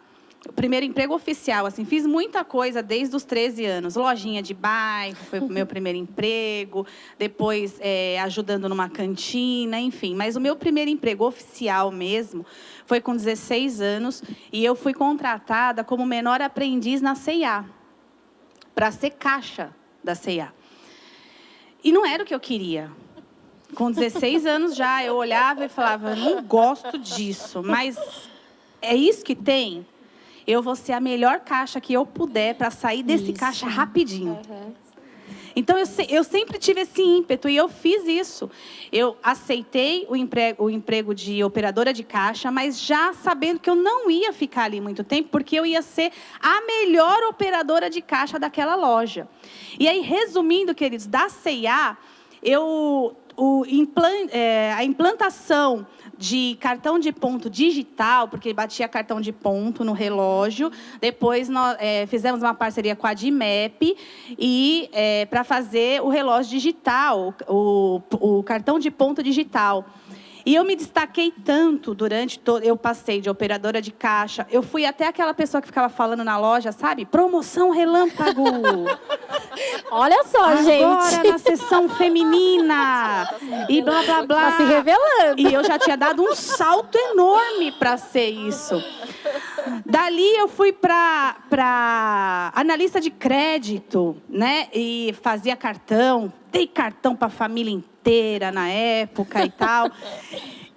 o primeiro emprego oficial, assim, fiz muita coisa desde os 13 anos. Lojinha de bairro, foi o meu primeiro emprego. Depois, ajudando numa cantina, enfim. Mas o meu primeiro emprego oficial mesmo foi com 16 anos. E eu fui contratada como menor aprendiz na C&A, para ser caixa da C&A. E não era o que eu queria. Com 16 anos já, eu olhava e falava, não gosto disso, mas é isso que tem? Eu vou ser a melhor caixa que eu puder para sair desse caixa rapidinho. Então, eu sempre tive esse ímpeto e eu fiz isso. Eu aceitei o emprego de operadora de caixa, mas já sabendo que eu não ia ficar ali muito tempo, porque eu ia ser a melhor operadora de caixa daquela loja. E aí, resumindo, queridos, da C&A, a implantação de cartão de ponto digital, porque batia cartão de ponto no relógio. Depois, nós fizemos uma parceria com a Dimep para fazer o relógio digital, o cartão de ponto digital. E eu me destaquei tanto durante todo... Eu passei de operadora de caixa. Eu fui até aquela pessoa que ficava falando na loja, sabe? Promoção relâmpago. Olha só, gente. Agora na seção feminina. E blá, blá, blá. Tá se revelando. E eu já tinha dado um salto enorme para ser isso. Dali eu fui para analista de crédito, né? E fazia cartão. Dei cartão para a família inteira na época e tal.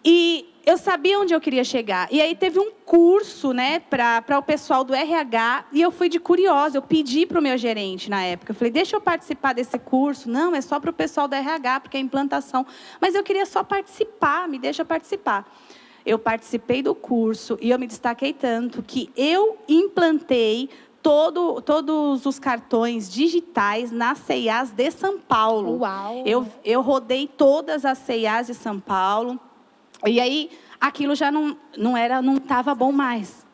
E eu sabia onde eu queria chegar. E aí teve um curso, né, para o pessoal do RH, e eu fui de curiosa. Eu pedi para o meu gerente na época. Eu falei, deixa eu participar desse curso. Não, é só para o pessoal do RH, porque é implantação. Mas eu queria só participar, me deixa participar. Eu participei do curso e eu me destaquei tanto que eu implantei todos os cartões digitais nas C&As de São Paulo. Uau! Eu rodei todas as C&As de São Paulo. E aí, aquilo já não estava bom mais.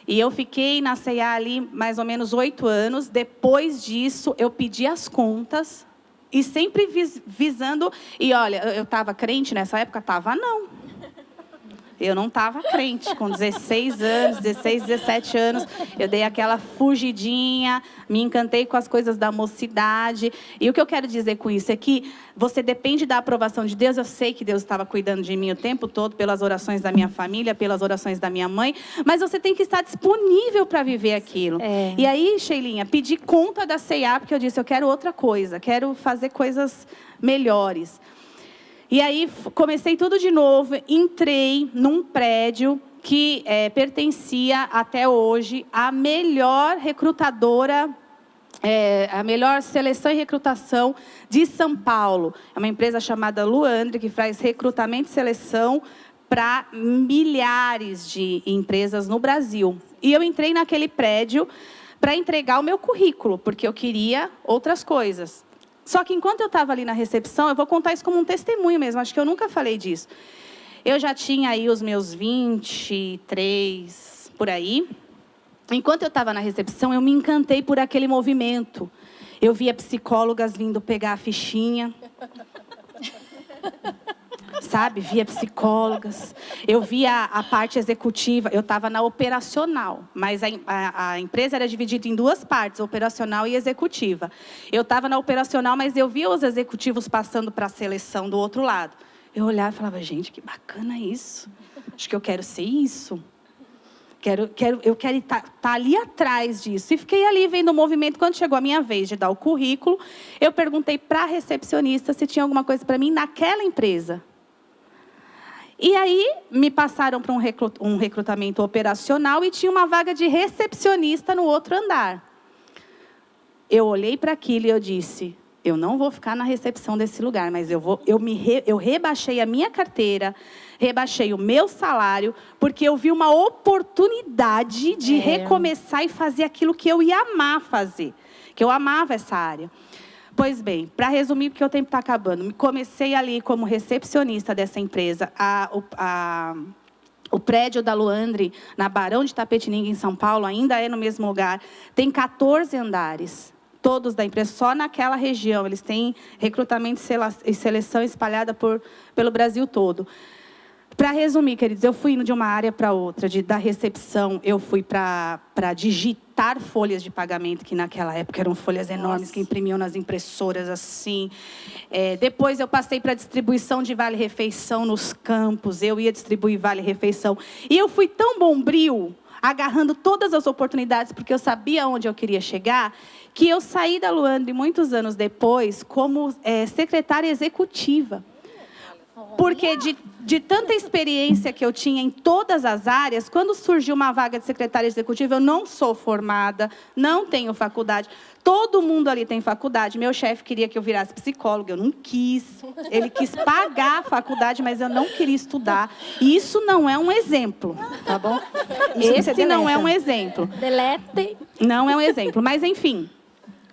E eu fiquei na C&A ali mais ou menos 8 anos. Depois disso, eu pedi as contas. E sempre visando... E olha, eu estava crente nessa época? Estava não. Eu não estava crente, com 16 anos, 16, 17 anos. Eu dei aquela fugidinha, me encantei com as coisas da mocidade. E o que eu quero dizer com isso é que você depende da aprovação de Deus. Eu sei que Deus estava cuidando de mim o tempo todo, pelas orações da minha família, pelas orações da minha mãe. Mas você tem que estar disponível para viver aquilo. E aí, Sheilinha, pedi conta da C&A, porque eu disse, eu quero outra coisa, quero fazer coisas melhores. E aí, comecei tudo de novo, entrei num prédio que pertencia, até hoje, à melhor recrutadora, a melhor seleção e recrutação de São Paulo. É uma empresa chamada Luandre, que faz recrutamento e seleção para milhares de empresas no Brasil. E eu entrei naquele prédio para entregar o meu currículo, porque eu queria outras coisas. Só que enquanto eu estava ali na recepção, eu vou contar isso como um testemunho mesmo, acho que eu nunca falei disso. Eu já tinha aí os meus 23, por aí. Enquanto eu estava na recepção, eu me encantei por aquele movimento. Eu via psicólogas vindo pegar a fichinha. Sabe? Via psicólogas. Eu via a parte executiva. Eu estava na operacional, mas a empresa era dividida em 2 partes, operacional e executiva. Eu estava na operacional, mas eu via os executivos passando para a seleção do outro lado. Eu olhava e falava, gente, que bacana isso. Acho que eu quero ser isso. Eu quero estar ali atrás disso. E fiquei ali vendo o movimento. Quando chegou a minha vez de dar o currículo, eu perguntei para a recepcionista se tinha alguma coisa para mim naquela empresa. E aí, me passaram para um recrutamento operacional e tinha uma vaga de recepcionista no outro andar. Eu olhei para aquilo e eu disse, eu não vou ficar na recepção desse lugar, mas eu rebaixei a minha carteira, rebaixei o meu salário, porque eu vi uma oportunidade de recomeçar e fazer aquilo que eu ia amar fazer, que eu amava essa área. Pois bem, para resumir, porque o tempo está acabando, comecei ali como recepcionista dessa empresa. O prédio da Luandre, na Barão de Itapetininga, em São Paulo, ainda é no mesmo lugar. Tem 14 andares, todos da empresa, só naquela região. Eles têm recrutamento e seleção espalhada pelo Brasil todo. Para resumir, queridos, eu fui indo de uma área para outra, da recepção, eu fui para digitar folhas de pagamento, que naquela época eram folhas enormes, que imprimiam nas impressoras assim. Depois eu passei para distribuição de vale-refeição nos campos, eu ia distribuir vale-refeição. E eu fui tão bombril, agarrando todas as oportunidades, porque eu sabia onde eu queria chegar, que eu saí da Luandre muitos anos depois como secretária executiva. Porque de tanta experiência que eu tinha em todas as áreas, quando surgiu uma vaga de secretária executiva, eu não sou formada, não tenho faculdade. Todo mundo ali tem faculdade. Meu chefe queria que eu virasse psicóloga, eu não quis. Ele quis pagar a faculdade, mas eu não queria estudar. E isso não é um exemplo, tá bom? Esse não é um exemplo. Delete. Não é um exemplo, mas enfim.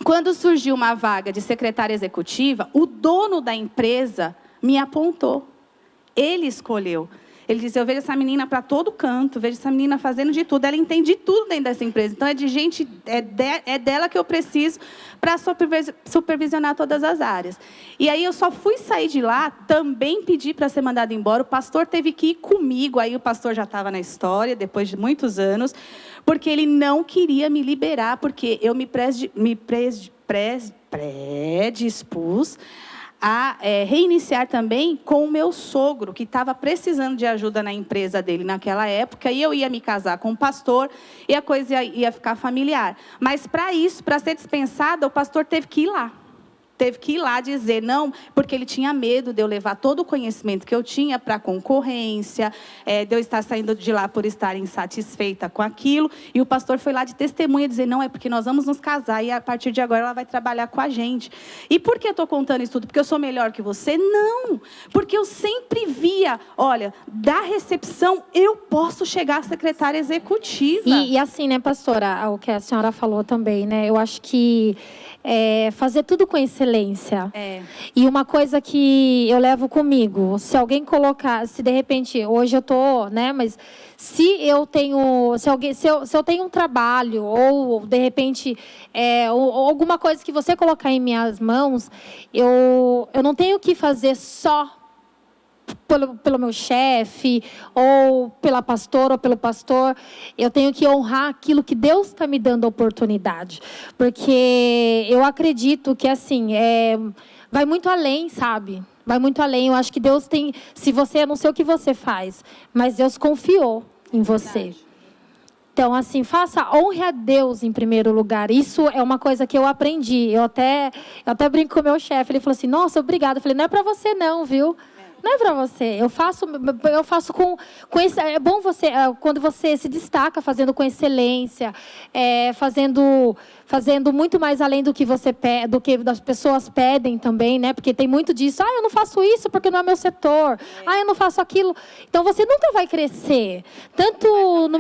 Quando surgiu uma vaga de secretária executiva, o dono da empresa me apontou. Ele escolheu. Ele disse, eu vejo essa menina para todo canto, vejo essa menina fazendo de tudo, ela entende de tudo dentro dessa empresa. Então, é dela que eu preciso para supervisionar todas as áreas. E aí, eu só fui sair de lá, também pedi para ser mandada embora. O pastor teve que ir comigo, aí o pastor já estava na história, depois de muitos anos, porque ele não queria me liberar, porque eu me predispus a reiniciar também com o meu sogro, que estava precisando de ajuda na empresa dele naquela época, e eu ia me casar com o pastor, e a coisa ia ficar familiar. Mas, para isso, para ser dispensada, o pastor teve que ir lá. Teve que ir lá dizer não, porque ele tinha medo de eu levar todo o conhecimento que eu tinha para a concorrência, de eu estar saindo de lá por estar insatisfeita com aquilo. E o pastor foi lá de testemunha dizer, não, é porque nós vamos nos casar e a partir de agora ela vai trabalhar com a gente. E por que eu estou contando isso tudo? Porque eu sou melhor que você? Não, porque eu sempre via, olha, da recepção eu posso chegar a secretária executiva. E assim, né, pastora, o que a senhora falou também, né? Eu acho que fazer tudo com excelência. E uma coisa que eu levo comigo, se alguém colocar, se de repente, hoje eu tô, né, mas se eu tenho, se eu tenho um trabalho, ou de repente, ou alguma coisa que você colocar em minhas mãos, eu não tenho que fazer só pelo meu chefe, ou pela pastora, ou pelo pastor. Eu tenho que honrar aquilo que Deus está me dando a oportunidade. Porque eu acredito que, assim, vai muito além, sabe? Vai muito além. Eu acho que Deus tem... Se você... Eu não sei o que você faz, mas Deus confiou em você. Então, assim, honre a Deus em primeiro lugar. Isso é uma coisa que eu aprendi. Eu até brinco com o meu chefe. Ele falou assim, nossa, obrigada. Eu falei, não é para você não, viu? Não é para você. Eu faço com é bom você, quando você se destaca fazendo com excelência, fazendo muito mais além do que do que as pessoas pedem também, né? Porque tem muito disso. Eu não faço isso porque não é meu setor. Eu não faço aquilo. Então você nunca vai crescer, tanto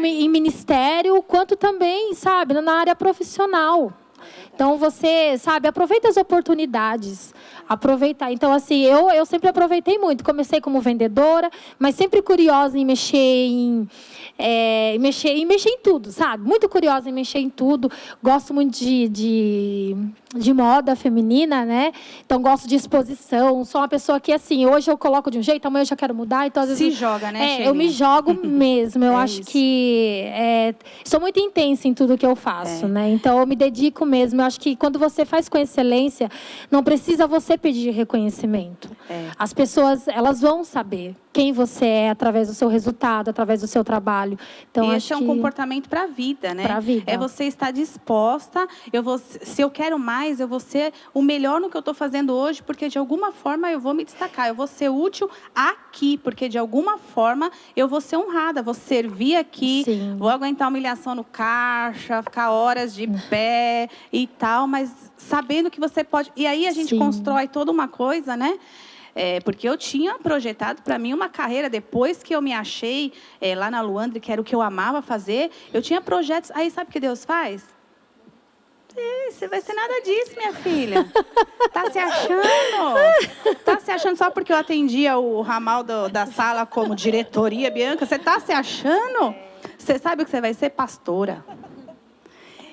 em ministério quanto também, sabe, na área profissional. Então, você, sabe, aproveita as oportunidades. Aproveitar. Então, assim, eu sempre aproveitei muito. Comecei como vendedora, mas sempre curiosa em mexer em tudo, sabe? Muito curiosa em mexer em tudo. Gosto muito de moda feminina, né? Então, gosto de exposição. Sou uma pessoa que, assim, hoje eu coloco de um jeito, amanhã eu já quero mudar. Então, às vezes, se joga, né, eu me jogo mesmo. Eu acho isso. que sou muito intensa em tudo que eu faço, né? Então, eu me dedico mesmo. Eu acho que quando você faz com excelência, não precisa você pedir reconhecimento. As pessoas, elas vão saber quem você é através do seu resultado, através do seu trabalho. Então, esse é um comportamento para a vida, né? Para a vida. É você estar disposta, se eu quero mais, eu vou ser o melhor no que eu estou fazendo hoje, porque de alguma forma eu vou me destacar, eu vou ser útil aqui, porque de alguma forma eu vou ser honrada, vou servir aqui, Sim. Vou aguentar humilhação no caixa, ficar horas de pé e tal, mas sabendo que você pode... E aí a gente Sim. constrói toda uma coisa, né? Porque eu tinha projetado para mim uma carreira, depois que eu me achei lá na Luandre, que era o que eu amava fazer, eu tinha projetos. Aí sabe o que Deus faz? Você vai ser nada disso, minha filha. Tá se achando? Tá se achando só porque eu atendia o ramal da sala como diretoria, Bianca? Você tá se achando? Você sabe o que você vai ser? Pastora.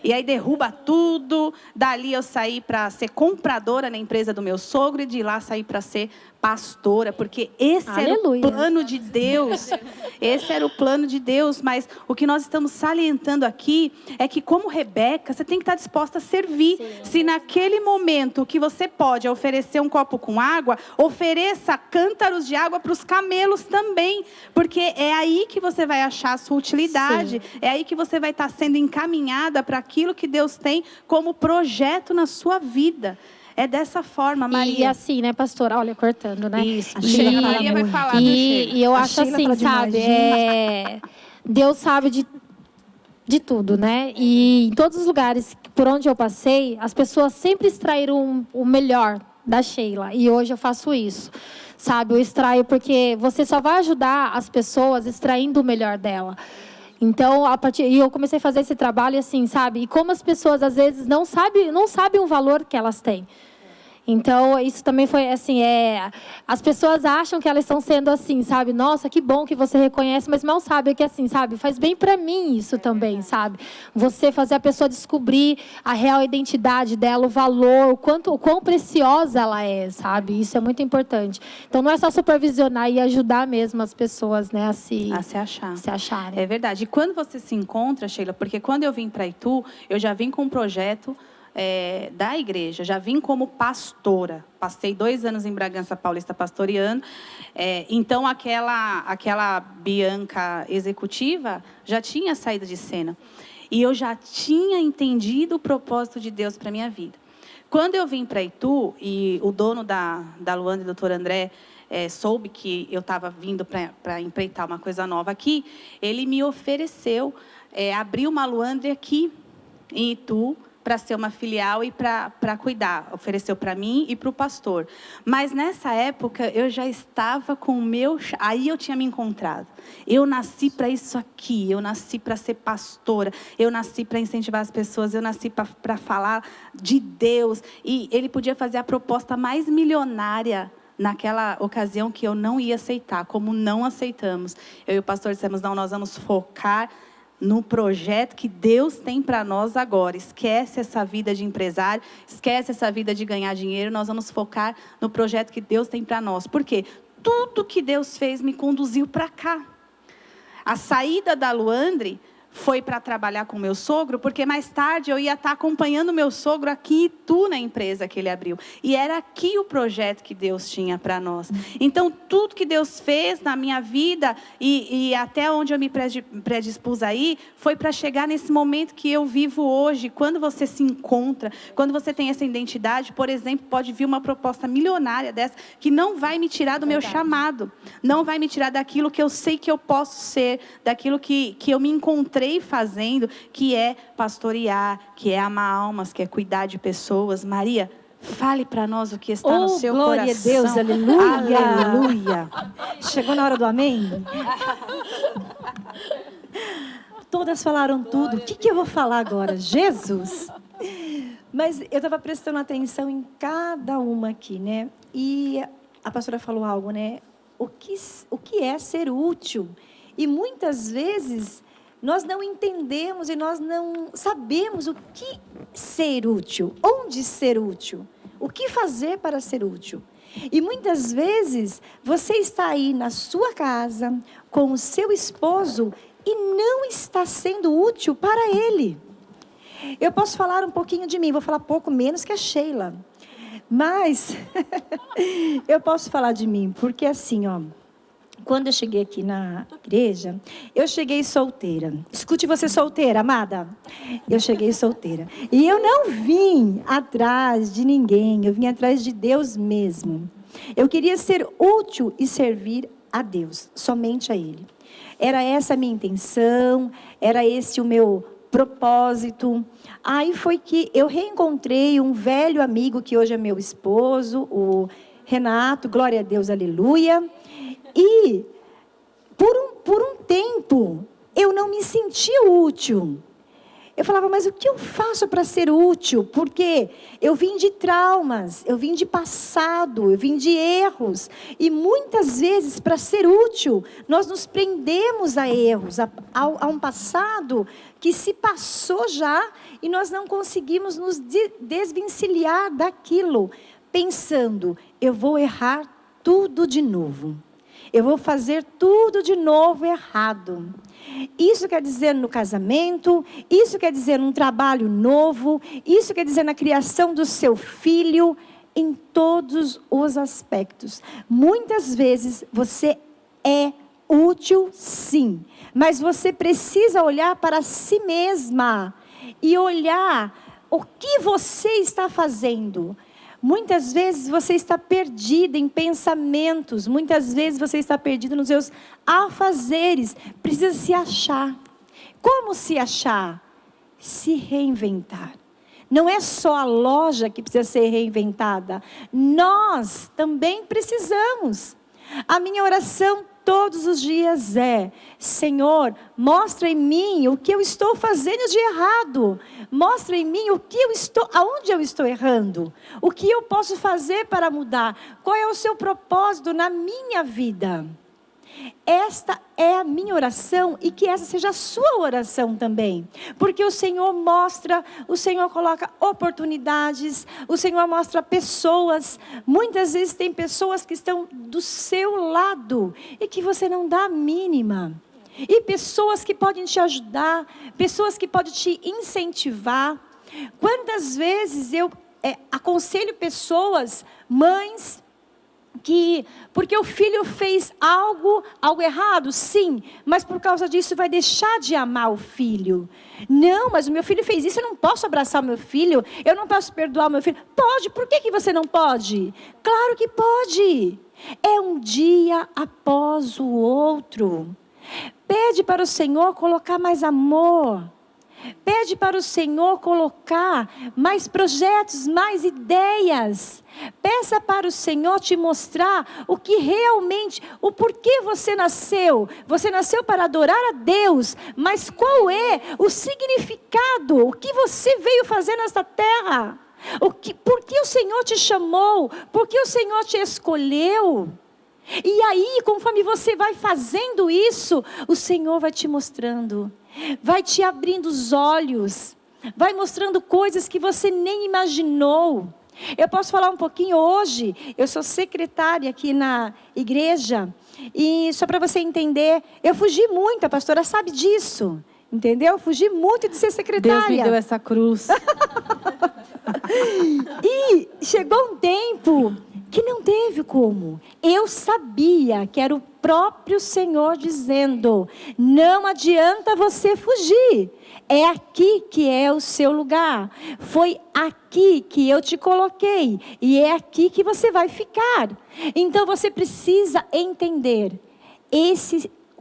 E aí derruba tudo. Dali eu saí para ser compradora na empresa do meu sogro e de lá saí para ser pastora, porque esse era o Aleluia. plano de Deus. Esse era o plano de Deus, mas o que nós estamos salientando aqui é que, como Rebeca, você tem que estar disposta a servir. Se naquele momento que você pode oferecer um copo com água, ofereça cântaros de água para os camelos também, porque é aí que você vai achar a sua utilidade, é aí que você vai estar sendo encaminhada para aquilo que Deus tem como projeto na sua vida. É dessa forma, Maria. E assim, né, pastora? Olha, cortando, né? Isso. A Sheila A fala Maria vai muito. falar, viu, Sheila? E eu A acho Sheila assim, fala demais, sabe? Deus sabe de tudo, né? E em todos os lugares por onde eu passei, as pessoas sempre extraíram o melhor da Sheila. E hoje eu faço isso, sabe? Eu extraio porque você só vai ajudar as pessoas extraindo o melhor dela. Então, e eu comecei a fazer esse trabalho assim, sabe? E como as pessoas, às vezes, não sabem o valor que elas têm. Então, isso também foi assim, as pessoas acham que elas estão sendo assim, sabe? Nossa, que bom que você reconhece, mas mal sabe que assim, sabe? Faz bem para mim isso também, sabe? Você fazer a pessoa descobrir a real identidade dela, o valor, o quão preciosa ela é, sabe? Isso é muito importante. Então, não é só supervisionar e ajudar mesmo as pessoas, né, a se achar. Se acharem. É verdade. E quando você se encontra, Sheila, porque quando eu vim para Itu, eu já vim com um projeto da igreja, já vim como pastora. Passei 2 anos em Bragança Paulista pastoreando. Então, aquela Bianca executiva já tinha saído de cena. E eu já tinha entendido o propósito de Deus para a minha vida. Quando eu vim para Itu, e o dono da Luanda, o Dr. André, soube que eu estava vindo para empreitar uma coisa nova aqui, ele me ofereceu abrir uma Luandre aqui em Itu, para ser uma filial e para cuidar. Ofereceu para mim e para o pastor. Mas nessa época eu já estava com o meu... Aí eu tinha me encontrado. Eu nasci para isso aqui. Eu nasci para ser pastora. Eu nasci para incentivar as pessoas. Eu nasci para falar de Deus. E ele podia fazer a proposta mais milionária naquela ocasião que eu não ia aceitar. Como não aceitamos. Eu e o pastor dissemos, não, nós vamos focar no projeto que Deus tem para nós agora. Esquece essa vida de empresário, esquece essa vida de ganhar dinheiro, nós vamos focar no projeto que Deus tem para nós. Por quê? Tudo que Deus fez me conduziu para cá. A saída da Luandre foi para trabalhar com meu sogro, porque mais tarde eu ia estar acompanhando meu sogro aqui em Itu, na empresa que ele abriu. E era aqui o projeto que Deus tinha para nós. Então, tudo que Deus fez na minha vida e até onde eu me predispus aí, foi para chegar nesse momento que eu vivo hoje. Quando você se encontra, quando você tem essa identidade, por exemplo, pode vir uma proposta milionária dessa, que não vai me tirar do meu chamado. Não vai me tirar daquilo que eu sei que eu posso ser, daquilo que eu me encontrei fazendo, que é pastorear, que é amar almas, que é cuidar de pessoas. Maria, fale para nós o que está no seu glória coração. Glória a Deus, aleluia. Aleluia. Chegou na hora do amém? Todas falaram tudo. O que eu vou falar agora? Jesus! Mas eu estava prestando atenção em cada uma aqui, né? E a pastora falou algo, né? O que é ser útil? E muitas vezes nós não entendemos e nós não sabemos o que ser útil, onde ser útil, o que fazer para ser útil. E muitas vezes você está aí na sua casa com o seu esposo e não está sendo útil para ele. Eu posso falar um pouquinho de mim, vou falar pouco menos que a Sheila. Mas eu posso falar de mim, porque assim, ó, quando eu cheguei aqui na igreja, eu cheguei solteira. Escute você solteira, amada. Eu cheguei solteira. E eu não vim atrás de ninguém, eu vim atrás de Deus mesmo. Eu queria ser útil e servir a Deus, somente a Ele. Era essa a minha intenção, era esse o meu propósito. Aí foi que eu reencontrei um velho amigo que hoje é meu esposo, o Renato, glória a Deus, aleluia. E por um tempo eu não me sentia útil. Eu falava, mas o que eu faço para ser útil? Porque eu vim de traumas, eu vim de passado, eu vim de erros. E muitas vezes, para ser útil, nós nos prendemos a erros, a um passado que se passou já e nós não conseguimos nos desvencilhar daquilo, pensando, eu vou errar tudo de novo. Eu vou fazer tudo de novo errado. Isso quer dizer no casamento, isso quer dizer num trabalho novo, isso quer dizer na criação do seu filho, em todos os aspectos. Muitas vezes você é útil, sim, mas você precisa olhar para si mesma e olhar o que você está fazendo. Muitas vezes você está perdida em pensamentos, muitas vezes você está perdido nos seus afazeres, precisa se achar. Como se achar? Se reinventar. Não é só a loja que precisa ser reinventada, nós também precisamos. A minha oração todos os dias é: Senhor, mostra em mim o que eu estou fazendo de errado. Mostra em mim aonde eu estou errando. O que eu posso fazer para mudar? Qual é o seu propósito na minha vida? Esta é a minha oração e que essa seja a sua oração também. Porque o Senhor mostra, o Senhor coloca oportunidades, o Senhor mostra pessoas. Muitas vezes tem pessoas que estão do seu lado e que você não dá a mínima. E pessoas que podem te ajudar, pessoas que podem te incentivar. Quantas vezes eu aconselho pessoas, mães, que porque o filho fez algo errado, sim, mas por causa disso vai deixar de amar o filho. Não, mas o meu filho fez isso, eu não posso abraçar o meu filho, eu não posso perdoar o meu filho. Pode, por que você não pode? Claro que pode. É um dia após o outro. Pede para o Senhor colocar mais amor. Pede para o Senhor colocar mais projetos, mais ideias. Peça para o Senhor te mostrar o que realmente, o porquê você nasceu. Você nasceu para adorar a Deus, mas qual é o significado? O que você veio fazer nesta terra? Por que o Senhor te chamou? Por que o Senhor te escolheu? E aí, conforme você vai fazendo isso, o Senhor vai te mostrando, vai te abrindo os olhos, vai mostrando coisas que você nem imaginou. Eu posso falar um pouquinho hoje, eu sou secretária aqui na igreja, e só para você entender, eu fugi muito, a pastora sabe disso, entendeu? Eu fugi muito de ser secretária. Deus me deu essa cruz. E chegou um tempo que não teve como. Eu sabia que era o próprio Senhor dizendo: não adianta você fugir. É aqui que é o seu lugar. Foi aqui que eu te coloquei. E é aqui que você vai ficar. Então você precisa entender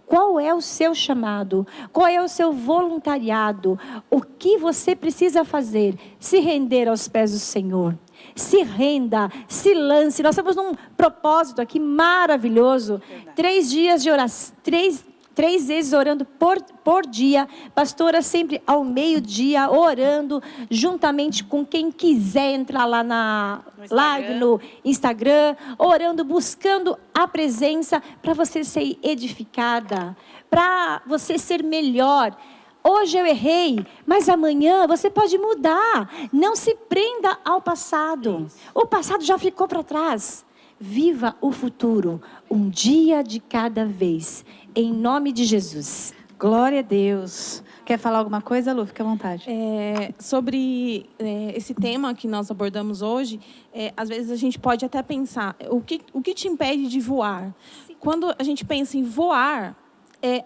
qual é o seu chamado, qual é o seu voluntariado, o que você precisa fazer, se render aos pés do Senhor. Se renda, se lance. Nós estamos num propósito aqui maravilhoso. 3 dias de oração, 3 vezes orando por dia. Pastora sempre ao meio-dia, orando, juntamente com quem quiser entrar lá na live, no Instagram, orando, buscando a presença para você ser edificada, para você ser melhor. Hoje eu errei, mas amanhã você pode mudar. Não se prenda ao passado. O passado já ficou para trás. Viva o futuro, um dia de cada vez, em nome de Jesus. Glória a Deus. Quer falar alguma coisa, Lu? Fique à vontade. Sobre esse tema que nós abordamos hoje, às vezes a gente pode até pensar, o que te impede de voar? Quando a gente pensa em voar,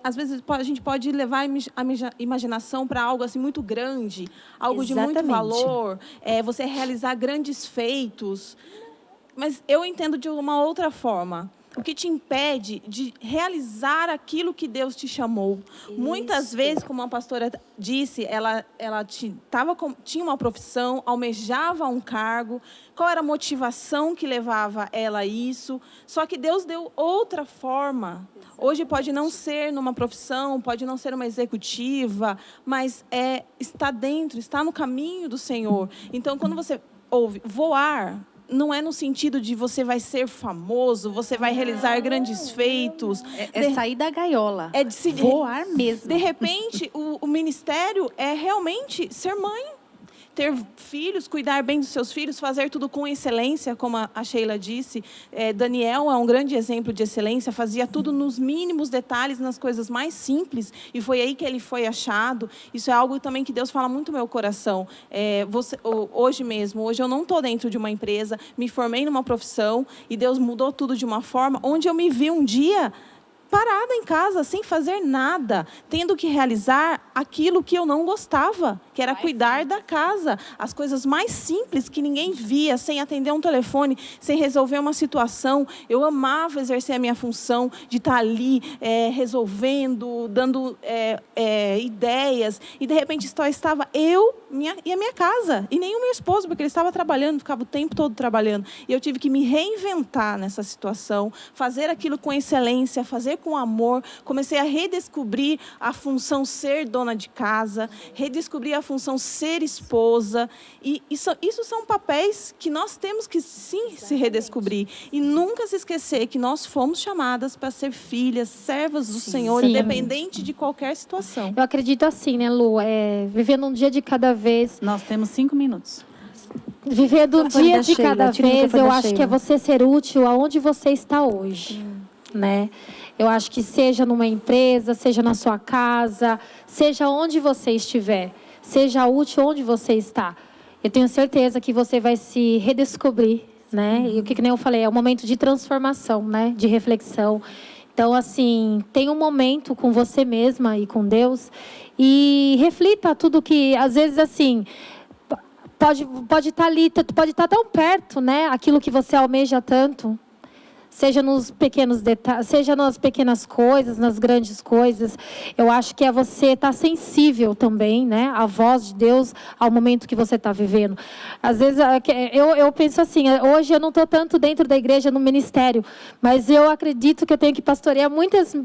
às vezes a gente pode levar a imaginação para algo assim muito grande, algo Exatamente. de muito valor, você realizar grandes feitos. Mas eu entendo de uma outra forma. O que te impede de realizar aquilo que Deus te chamou? Isso. Muitas vezes, como a pastora disse, ela tinha uma profissão, almejava um cargo. Qual era a motivação que levava ela a isso? Só que Deus deu outra forma. Hoje pode não ser numa profissão, pode não ser uma executiva, mas está dentro, está no caminho do Senhor. Então, quando você ouve voar, não é no sentido de você vai ser famoso, você vai realizar grandes feitos. É sair da gaiola. É de voar mesmo. De repente, o ministério é realmente ser mãe. ter filhos, cuidar bem dos seus filhos, fazer tudo com excelência, como a Sheila disse. Daniel é um grande exemplo de excelência, fazia tudo nos mínimos detalhes, nas coisas mais simples, e foi aí que ele foi achado. Isso é algo também que Deus fala muito no meu coração. Hoje eu não estou dentro de uma empresa, me formei numa profissão, e Deus mudou tudo de uma forma onde eu me vi um dia parada em casa, sem fazer nada, tendo que realizar aquilo que eu não gostava, que era cuidar da casa. As coisas mais simples que ninguém via, sem atender um telefone, sem resolver uma situação. Eu amava exercer a minha função de estar ali, resolvendo, dando ideias. E, de repente, só estava eu e a minha casa. E nem o meu esposo, porque ele estava trabalhando, ficava o tempo todo trabalhando. E eu tive que me reinventar nessa situação, fazer aquilo com excelência, fazer com amor. Comecei a redescobrir a função ser dona de casa, redescobrir a função ser esposa. E isso são papéis que nós temos que, sim, se redescobrir. E nunca se esquecer que nós fomos chamadas para ser filhas, servas do Senhor, sim, independente de qualquer situação. Eu acredito assim, né, Lu? Vivendo um dia de cada vez. Nós temos 5 minutos. Vivendo um dia de cada vez, eu acho que é você. você ser útil aonde você está hoje, né? Eu acho que seja numa empresa, seja na sua casa, seja onde você estiver, seja útil onde você está. Eu tenho certeza que você vai se redescobrir, né? E o que nem eu falei, é um momento de transformação, né? De reflexão. Então, assim, tem um momento com você mesma e com Deus e reflita tudo que, às vezes, assim, pode estar ali, pode estar tão perto, né? Aquilo que você almeja tanto. Seja nos pequenos detalhes, seja nas pequenas coisas, nas grandes coisas. Eu acho que é você estar sensível também, né? À voz de Deus, ao momento que você está vivendo. Às vezes, eu penso assim, hoje eu não estou tanto dentro da igreja, no ministério, mas eu acredito que eu tenho que pastorear muitas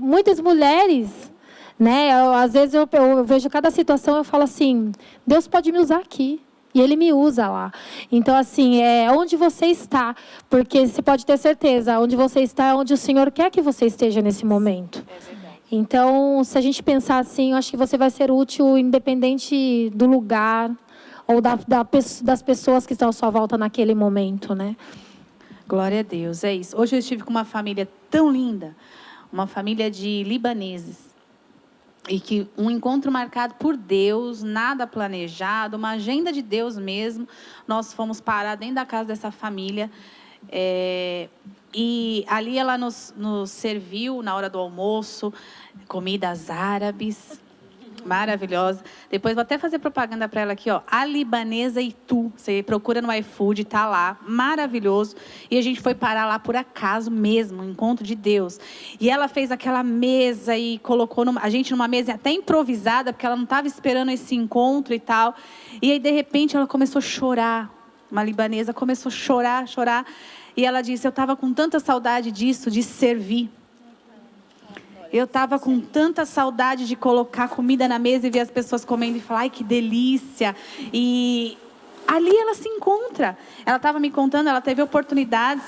mulheres, né? Às vezes eu vejo cada situação, eu falo assim, Deus pode me usar aqui. E Ele me usa lá. Então, assim, onde você está. Porque você pode ter certeza, onde você está é onde o Senhor quer que você esteja nesse momento. Então, se a gente pensar assim, eu acho que você vai ser útil independente do lugar ou das pessoas que estão à sua volta naquele momento, né? Glória a Deus, é isso. Hoje eu estive com uma família tão linda, uma família de libaneses. E que um encontro marcado por Deus, nada planejado, uma agenda de Deus mesmo. Nós fomos parar dentro da casa dessa família. E ali ela nos serviu, na hora do almoço, comidas árabes, maravilhosa. Depois vou até fazer propaganda para ela aqui, ó. A Libanesa Itu. Você procura no iFood, tá lá. Maravilhoso. E a gente foi parar lá por acaso mesmo, um encontro de Deus. E ela fez aquela mesa e colocou a gente numa mesa até improvisada, porque ela não estava esperando esse encontro e tal. E aí, de repente, ela começou a chorar. Uma libanesa começou a chorar. E ela disse, eu estava com tanta saudade disso, de servir. Eu estava com tanta saudade de colocar comida na mesa e ver as pessoas comendo e falar, ai, que delícia. E ali ela se encontra. Ela estava me contando, ela teve oportunidades.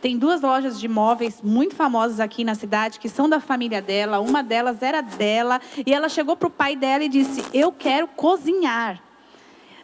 Tem 2 lojas de móveis muito famosas aqui na cidade, que são da família dela. Uma delas era dela. E ela chegou para o pai dela e disse, eu quero cozinhar.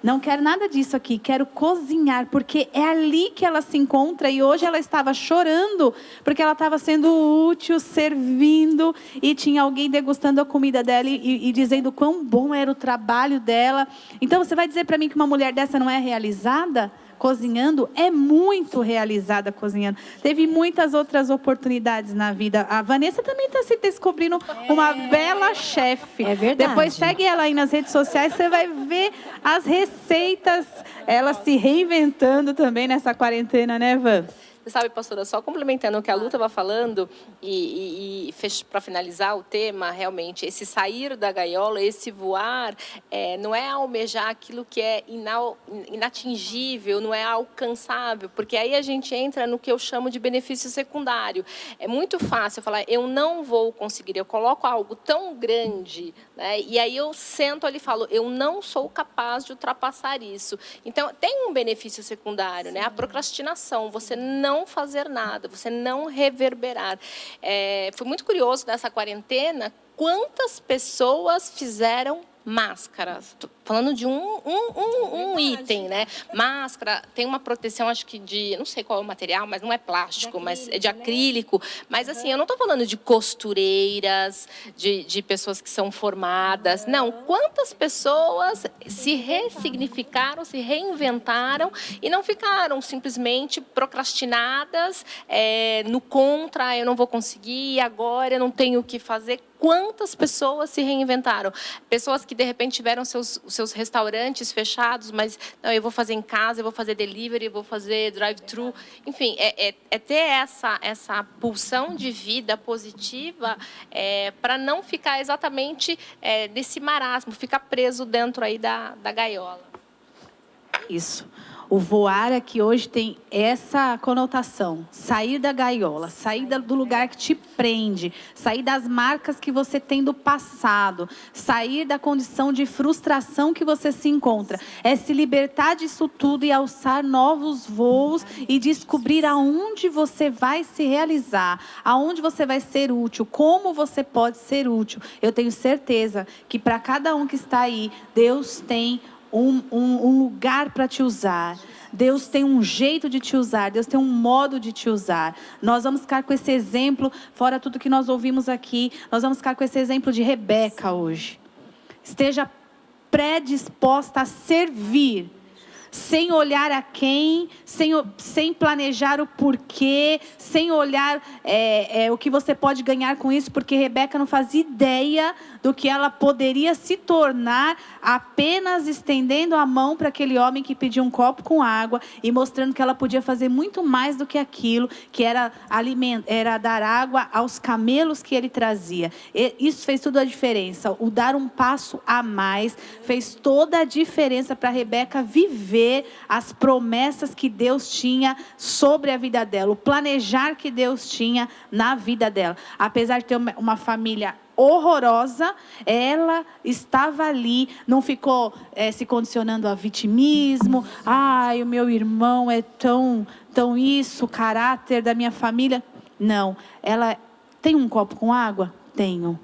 Não quero nada disso aqui, quero cozinhar, porque é ali que ela se encontra. E hoje ela estava chorando, porque ela estava sendo útil, servindo, e tinha alguém degustando a comida dela e dizendo quão bom era o trabalho dela. Então, você vai dizer para mim que uma mulher dessa não é realizada? Cozinhando, é muito realizada cozinhando. Teve muitas outras oportunidades na vida. A Vanessa também está se descobrindo uma bela chefe. É verdade. Depois segue ela aí nas redes sociais, você vai ver as receitas, ela se reinventando também nessa quarentena, né, Van? Você sabe, pastora, só complementando o que a Lu estava falando, e para finalizar o tema, realmente, esse sair da gaiola, esse voar, não é almejar aquilo que é inatingível, não é alcançável, porque aí a gente entra no que eu chamo de benefício secundário. É muito fácil falar, eu não vou conseguir, eu coloco algo tão grande, né, e aí eu sento ali e falo, eu não sou capaz de ultrapassar isso. Então, tem um benefício secundário, né, a procrastinação, você não fazer nada, você não reverberar. Foi muito curioso nessa quarentena, quantas pessoas fizeram Máscara, tô falando de um item, né? Máscara tem uma proteção, acho que de, não sei qual é o material, mas não é plástico, mas é de acrílico. Mas assim, eu não estou falando de costureiras, de pessoas que são formadas. Não, quantas pessoas se ressignificaram, se reinventaram e não ficaram simplesmente procrastinadas no contra, eu não vou conseguir, agora eu não tenho o que fazer. Quantas pessoas se reinventaram? Pessoas que, de repente, tiveram seus restaurantes fechados, mas não, eu vou fazer em casa, eu vou fazer delivery, eu vou fazer drive-thru. Enfim, é ter essa pulsão de vida positiva para não ficar exatamente nesse marasmo, ficar preso dentro aí da gaiola. Isso. O voar aqui hoje tem essa conotação. Sair da gaiola, sair do lugar que te prende, sair das marcas que você tem do passado, sair da condição de frustração que você se encontra. É se libertar disso tudo e alçar novos voos e descobrir aonde você vai se realizar, aonde você vai ser útil, como você pode ser útil. Eu tenho certeza que para cada um que está aí, Deus tem um lugar para te usar. Deus tem um jeito de te usar. Deus tem um modo de te usar. Nós vamos ficar com esse exemplo, fora tudo que nós ouvimos aqui, nós vamos ficar com esse exemplo de Rebeca hoje. Esteja predisposta a servir, sem olhar a quem, sem planejar o porquê, sem olhar o que você pode ganhar com isso, porque Rebeca não fazia ideia do que ela poderia se tornar apenas estendendo a mão para aquele homem que pediu um copo com água e mostrando que ela podia fazer muito mais do que aquilo, que era dar água aos camelos que ele trazia. Isso fez toda a diferença. O dar um passo a mais fez toda a diferença para Rebeca viver as promessas que Deus tinha sobre a vida dela, o planejar que Deus tinha na vida dela. Apesar de ter uma família horrorosa, ela estava ali, não ficou se condicionando a vitimismo. Ai, o meu irmão é tão isso, o caráter da minha família. Não, ela tem um copo com água? Tenho.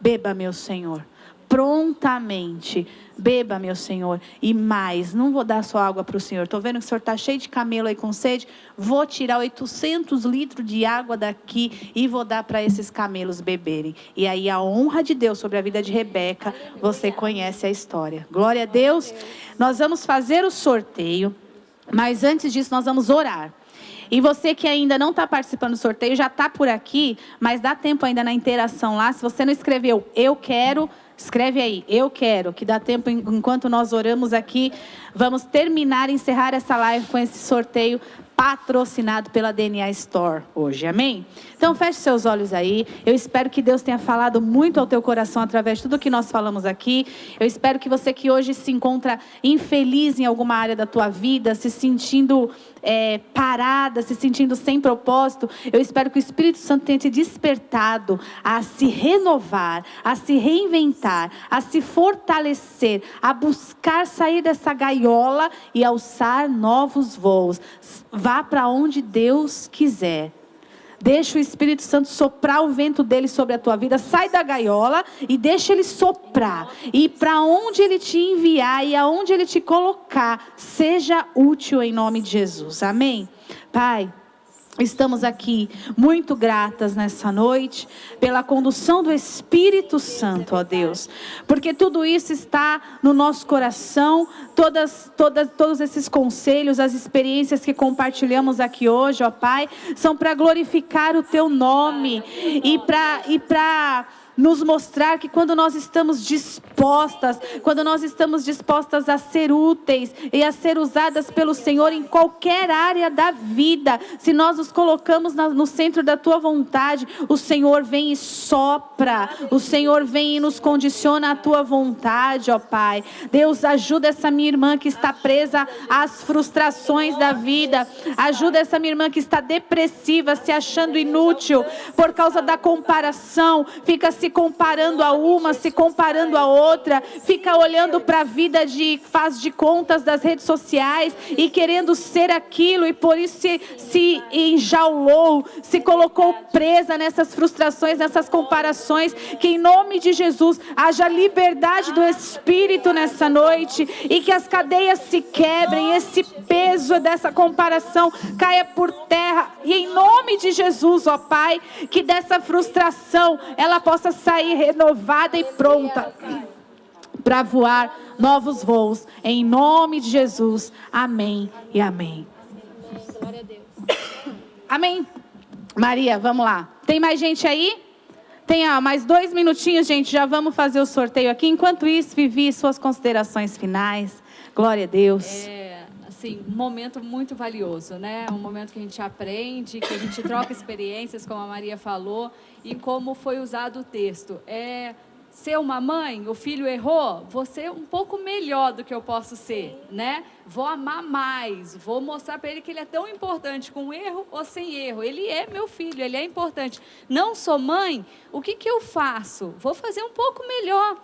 Beba, meu Senhor. Prontamente, beba, meu Senhor, e mais, não vou dar só água para o Senhor, estou vendo que o Senhor está cheio de camelo aí com sede, vou tirar 800 litros de água daqui e vou dar para esses camelos beberem. E aí a honra de Deus sobre a vida de Rebeca, você conhece a história. Glória a Deus. Nós vamos fazer o sorteio, mas antes disso nós vamos orar. E você que ainda não está participando do sorteio, já está por aqui, mas dá tempo ainda na interação lá. Se você não escreveu, eu quero, escreve aí, eu quero, que dá tempo enquanto nós oramos aqui. Vamos terminar e encerrar essa live com esse sorteio patrocinado pela DNA Store hoje, amém? Então feche seus olhos aí, eu espero que Deus tenha falado muito ao teu coração através de tudo que nós falamos aqui. Eu espero que você que hoje se encontra infeliz em alguma área da tua vida, se sentindo parada, se sentindo sem propósito, eu espero que o Espírito Santo tenha te despertado a se renovar, a se reinventar, a se fortalecer, a buscar sair dessa gaiola e alçar novos voos. Vá para onde Deus quiser. Deixa o Espírito Santo soprar o vento dele sobre a tua vida. Sai da gaiola e deixa ele soprar. E para onde ele te enviar e aonde ele te colocar, seja útil em nome de Jesus. Amém? Pai, estamos aqui muito gratas nessa noite pela condução do Espírito Santo, ó Deus. Porque tudo isso está no nosso coração, todos esses conselhos, as experiências que compartilhamos aqui hoje, ó Pai, são para glorificar o Teu nome e para nos mostrar que quando nós estamos dispostas a ser úteis e a ser usadas pelo Senhor em qualquer área da vida, se nós nos colocamos no centro da Tua vontade, o Senhor vem e sopra, o Senhor vem e nos condiciona a Tua vontade, ó Pai. Deus, ajuda essa minha irmã que está presa às frustrações da vida, ajuda essa minha irmã que está depressiva, se achando inútil por causa da comparação, fica se se comparando a uma, se comparando a outra, fica olhando para a vida de faz de contas das redes sociais e querendo ser aquilo e por isso se enjaulou, se colocou presa nessas frustrações, nessas comparações. Que em nome de Jesus haja liberdade do Espírito nessa noite e que as cadeias se quebrem, esse peso dessa comparação caia por terra e em nome de Jesus, ó Pai, que dessa frustração ela possa sair renovada e pronta para voar novos voos, em nome de Jesus, amém e amém. Glória a Deus. Amém. Maria, vamos lá. Tem mais gente aí? Tem mais 2 minutinhos, gente, já vamos fazer o sorteio aqui. Enquanto isso, Vivi, suas considerações finais. Glória a Deus. Assim, um momento muito valioso, né? Um momento que a gente aprende, que a gente troca experiências, como a Maria falou, e como foi usado o texto. Ser uma mãe, o filho errou, vou ser um pouco melhor do que eu posso ser, né? Vou amar mais, vou mostrar para ele que ele é tão importante com erro ou sem erro. Ele é meu filho, ele é importante. Não sou mãe, o que eu faço? Vou fazer um pouco melhor.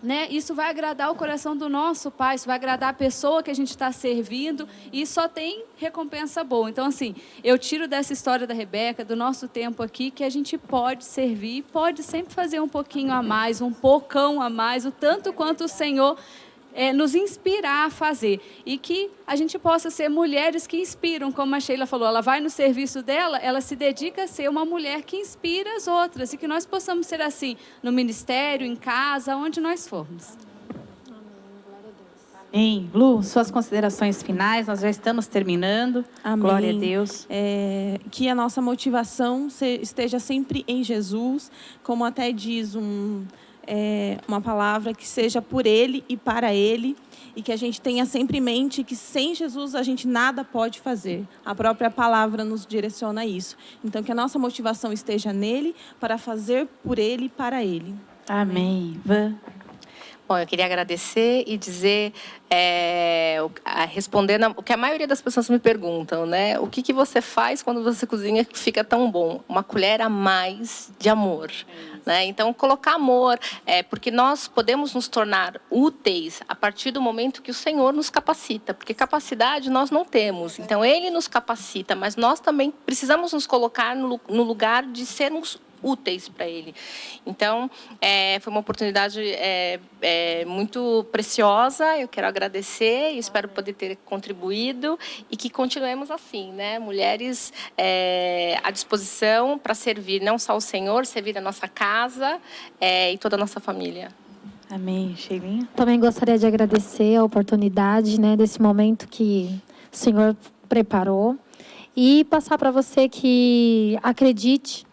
Né? Isso vai agradar o coração do nosso Pai, isso vai agradar a pessoa que a gente está servindo e só tem recompensa boa. Então, assim, eu tiro dessa história da Rebeca, do nosso tempo aqui, que a gente pode servir, pode sempre fazer um pouquinho a mais, um pocão a mais, o tanto quanto o Senhor nos inspirar a fazer. E que a gente possa ser mulheres que inspiram, como a Sheila falou, ela vai no serviço dela, ela se dedica a ser uma mulher que inspira as outras. E que nós possamos ser assim, no ministério, em casa, onde nós formos. Amém. Lu, suas considerações finais, nós já estamos terminando. Amém. Glória a Deus. Que a nossa motivação esteja sempre em Jesus, como até diz uma palavra que seja por Ele e para Ele, e que a gente tenha sempre em mente que sem Jesus a gente nada pode fazer. A própria palavra nos direciona a isso. Então, que a nossa motivação esteja nele, para fazer por Ele e para Ele. Amém. Van. Bom, eu queria agradecer e dizer, respondendo o que a maioria das pessoas me perguntam, né? O que você faz quando você cozinha que fica tão bom? Uma colher a mais de amor. Né? Então, colocar amor, porque nós podemos nos tornar úteis a partir do momento que o Senhor nos capacita, porque capacidade nós não temos. Então, Ele nos capacita, mas nós também precisamos nos colocar no lugar de sermos úteis para Ele. Então, foi uma oportunidade muito preciosa. Eu quero agradecer e espero poder ter contribuído e que continuemos assim, né? Mulheres à disposição para servir não só o Senhor, servir a nossa casa e toda a nossa família. Amém. Sheilinha? Também gostaria de agradecer a oportunidade, né, desse momento que o Senhor preparou e passar para você que acredite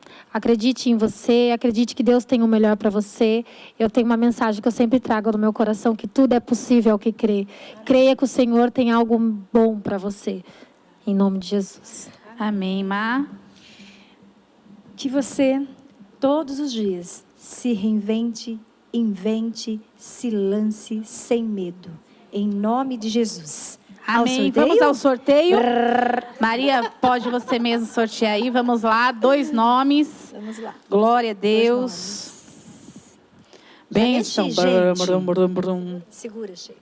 em você, acredite que Deus tem o melhor para você. Eu tenho uma mensagem que eu sempre trago no meu coração, que tudo é possível ao que crê. Creia que o Senhor tem algo bom para você. Em nome de Jesus. Amém, Má. Que você, todos os dias, se reinvente, invente, se lance sem medo. Em nome de Jesus. Amém. Vamos ao sorteio. Maria, pode você mesmo sortear aí. Vamos lá, 2 nomes. Vamos lá. Glória a Deus. Bênção. Segura, Sheila.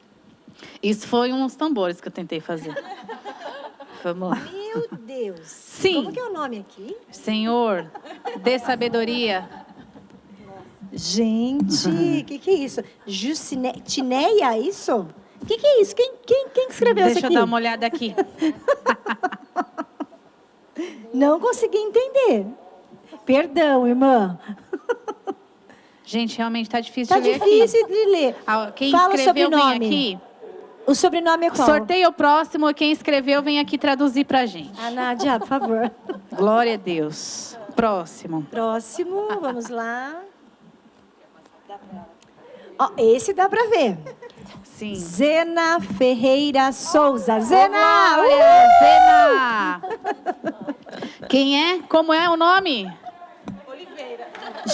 Isso foi uns tambores que eu tentei fazer. Vamos lá. Meu Deus. Sim. Como que é o nome aqui? Senhor, dê sabedoria. Gente, o que é isso? Tineia, isso? O que é isso? Quem escreveu isso aqui? Deixa eu dar uma olhada aqui. Não consegui entender. Perdão, irmã. Gente, realmente está difícil Está de ler difícil aqui. de ler. Quem Fala o escreveu vem sobrenome. aqui. O sobrenome é qual? Sorteio próximo. Quem escreveu vem aqui traduzir pra gente. A Nádia, por favor. Glória a Deus. Próximo. Próximo, vamos lá. Ó, esse dá para ver. Sim. Zena Ferreira Souza. Zena! Zena! Quem é? Como é o nome?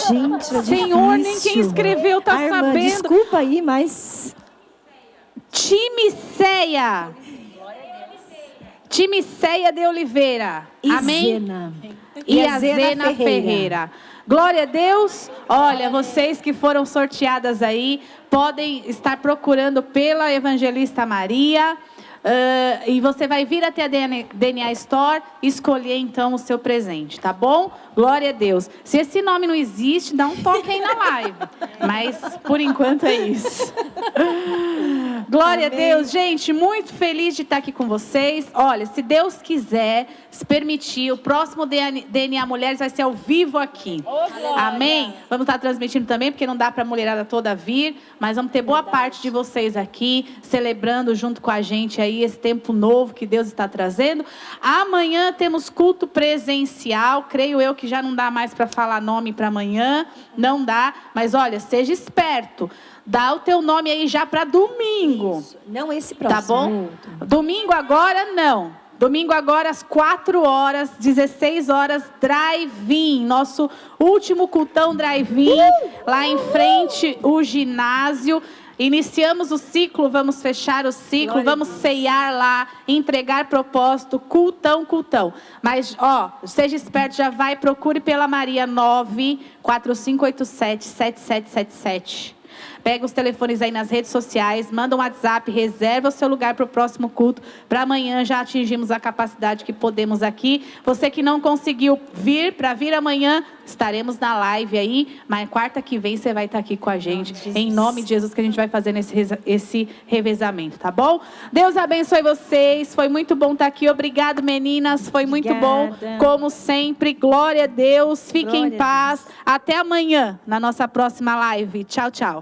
Gente, é Senhor, nem difícil. quem escreveu tá Irmã, sabendo. Desculpa aí, mas... Timiceia de Oliveira. E Amém? Zena. e a Zena Ferreira. Glória a Deus. Olha, vocês que foram sorteadas aí, podem estar procurando pela Evangelista Maria. E você vai vir até a DNA Store e escolher então o seu presente, tá bom? Glória a Deus. Se esse nome não existe, dá um toque aí na live. Mas por enquanto é isso. Glória Amém. A Deus, gente, muito feliz de estar aqui com vocês. Olha, se Deus quiser, se permitir, o próximo DNA Mulheres vai ser ao vivo aqui. Amém? Vamos estar transmitindo também, porque não dá para a mulherada toda vir, mas vamos ter boa parte de vocês aqui, celebrando junto com a gente aí esse tempo novo que Deus está trazendo. Amanhã temos culto presencial, creio eu que já não dá mais para falar nome para amanhã, não dá, mas olha, seja esperto. Dá o teu nome aí já para domingo. Isso. Não esse próximo. Tá bom? Domingo agora, não. Domingo agora, às 4 horas, 16 horas, drive-in. Nosso último cultão drive-in. Lá em frente, o ginásio. Iniciamos o ciclo, vamos fechar o ciclo. Glória vamos ceiar lá, entregar propósito, cultão. Mas, seja esperto, já vai, procure pela Maria 94587-7777. Pega os telefones aí nas redes sociais, manda um WhatsApp, reserva o seu lugar para o próximo culto. Para amanhã já atingimos a capacidade que podemos aqui. Você que não conseguiu vir, para vir amanhã, estaremos na live aí. Mas quarta que vem você vai estar aqui com a gente. Em nome de Jesus que a gente vai fazer esse revezamento, tá bom? Deus abençoe vocês. Foi muito bom estar aqui. Obrigado, meninas. Foi muito bom. Como sempre, glória a Deus. Fiquem em paz. Até amanhã, na nossa próxima live. Tchau, tchau.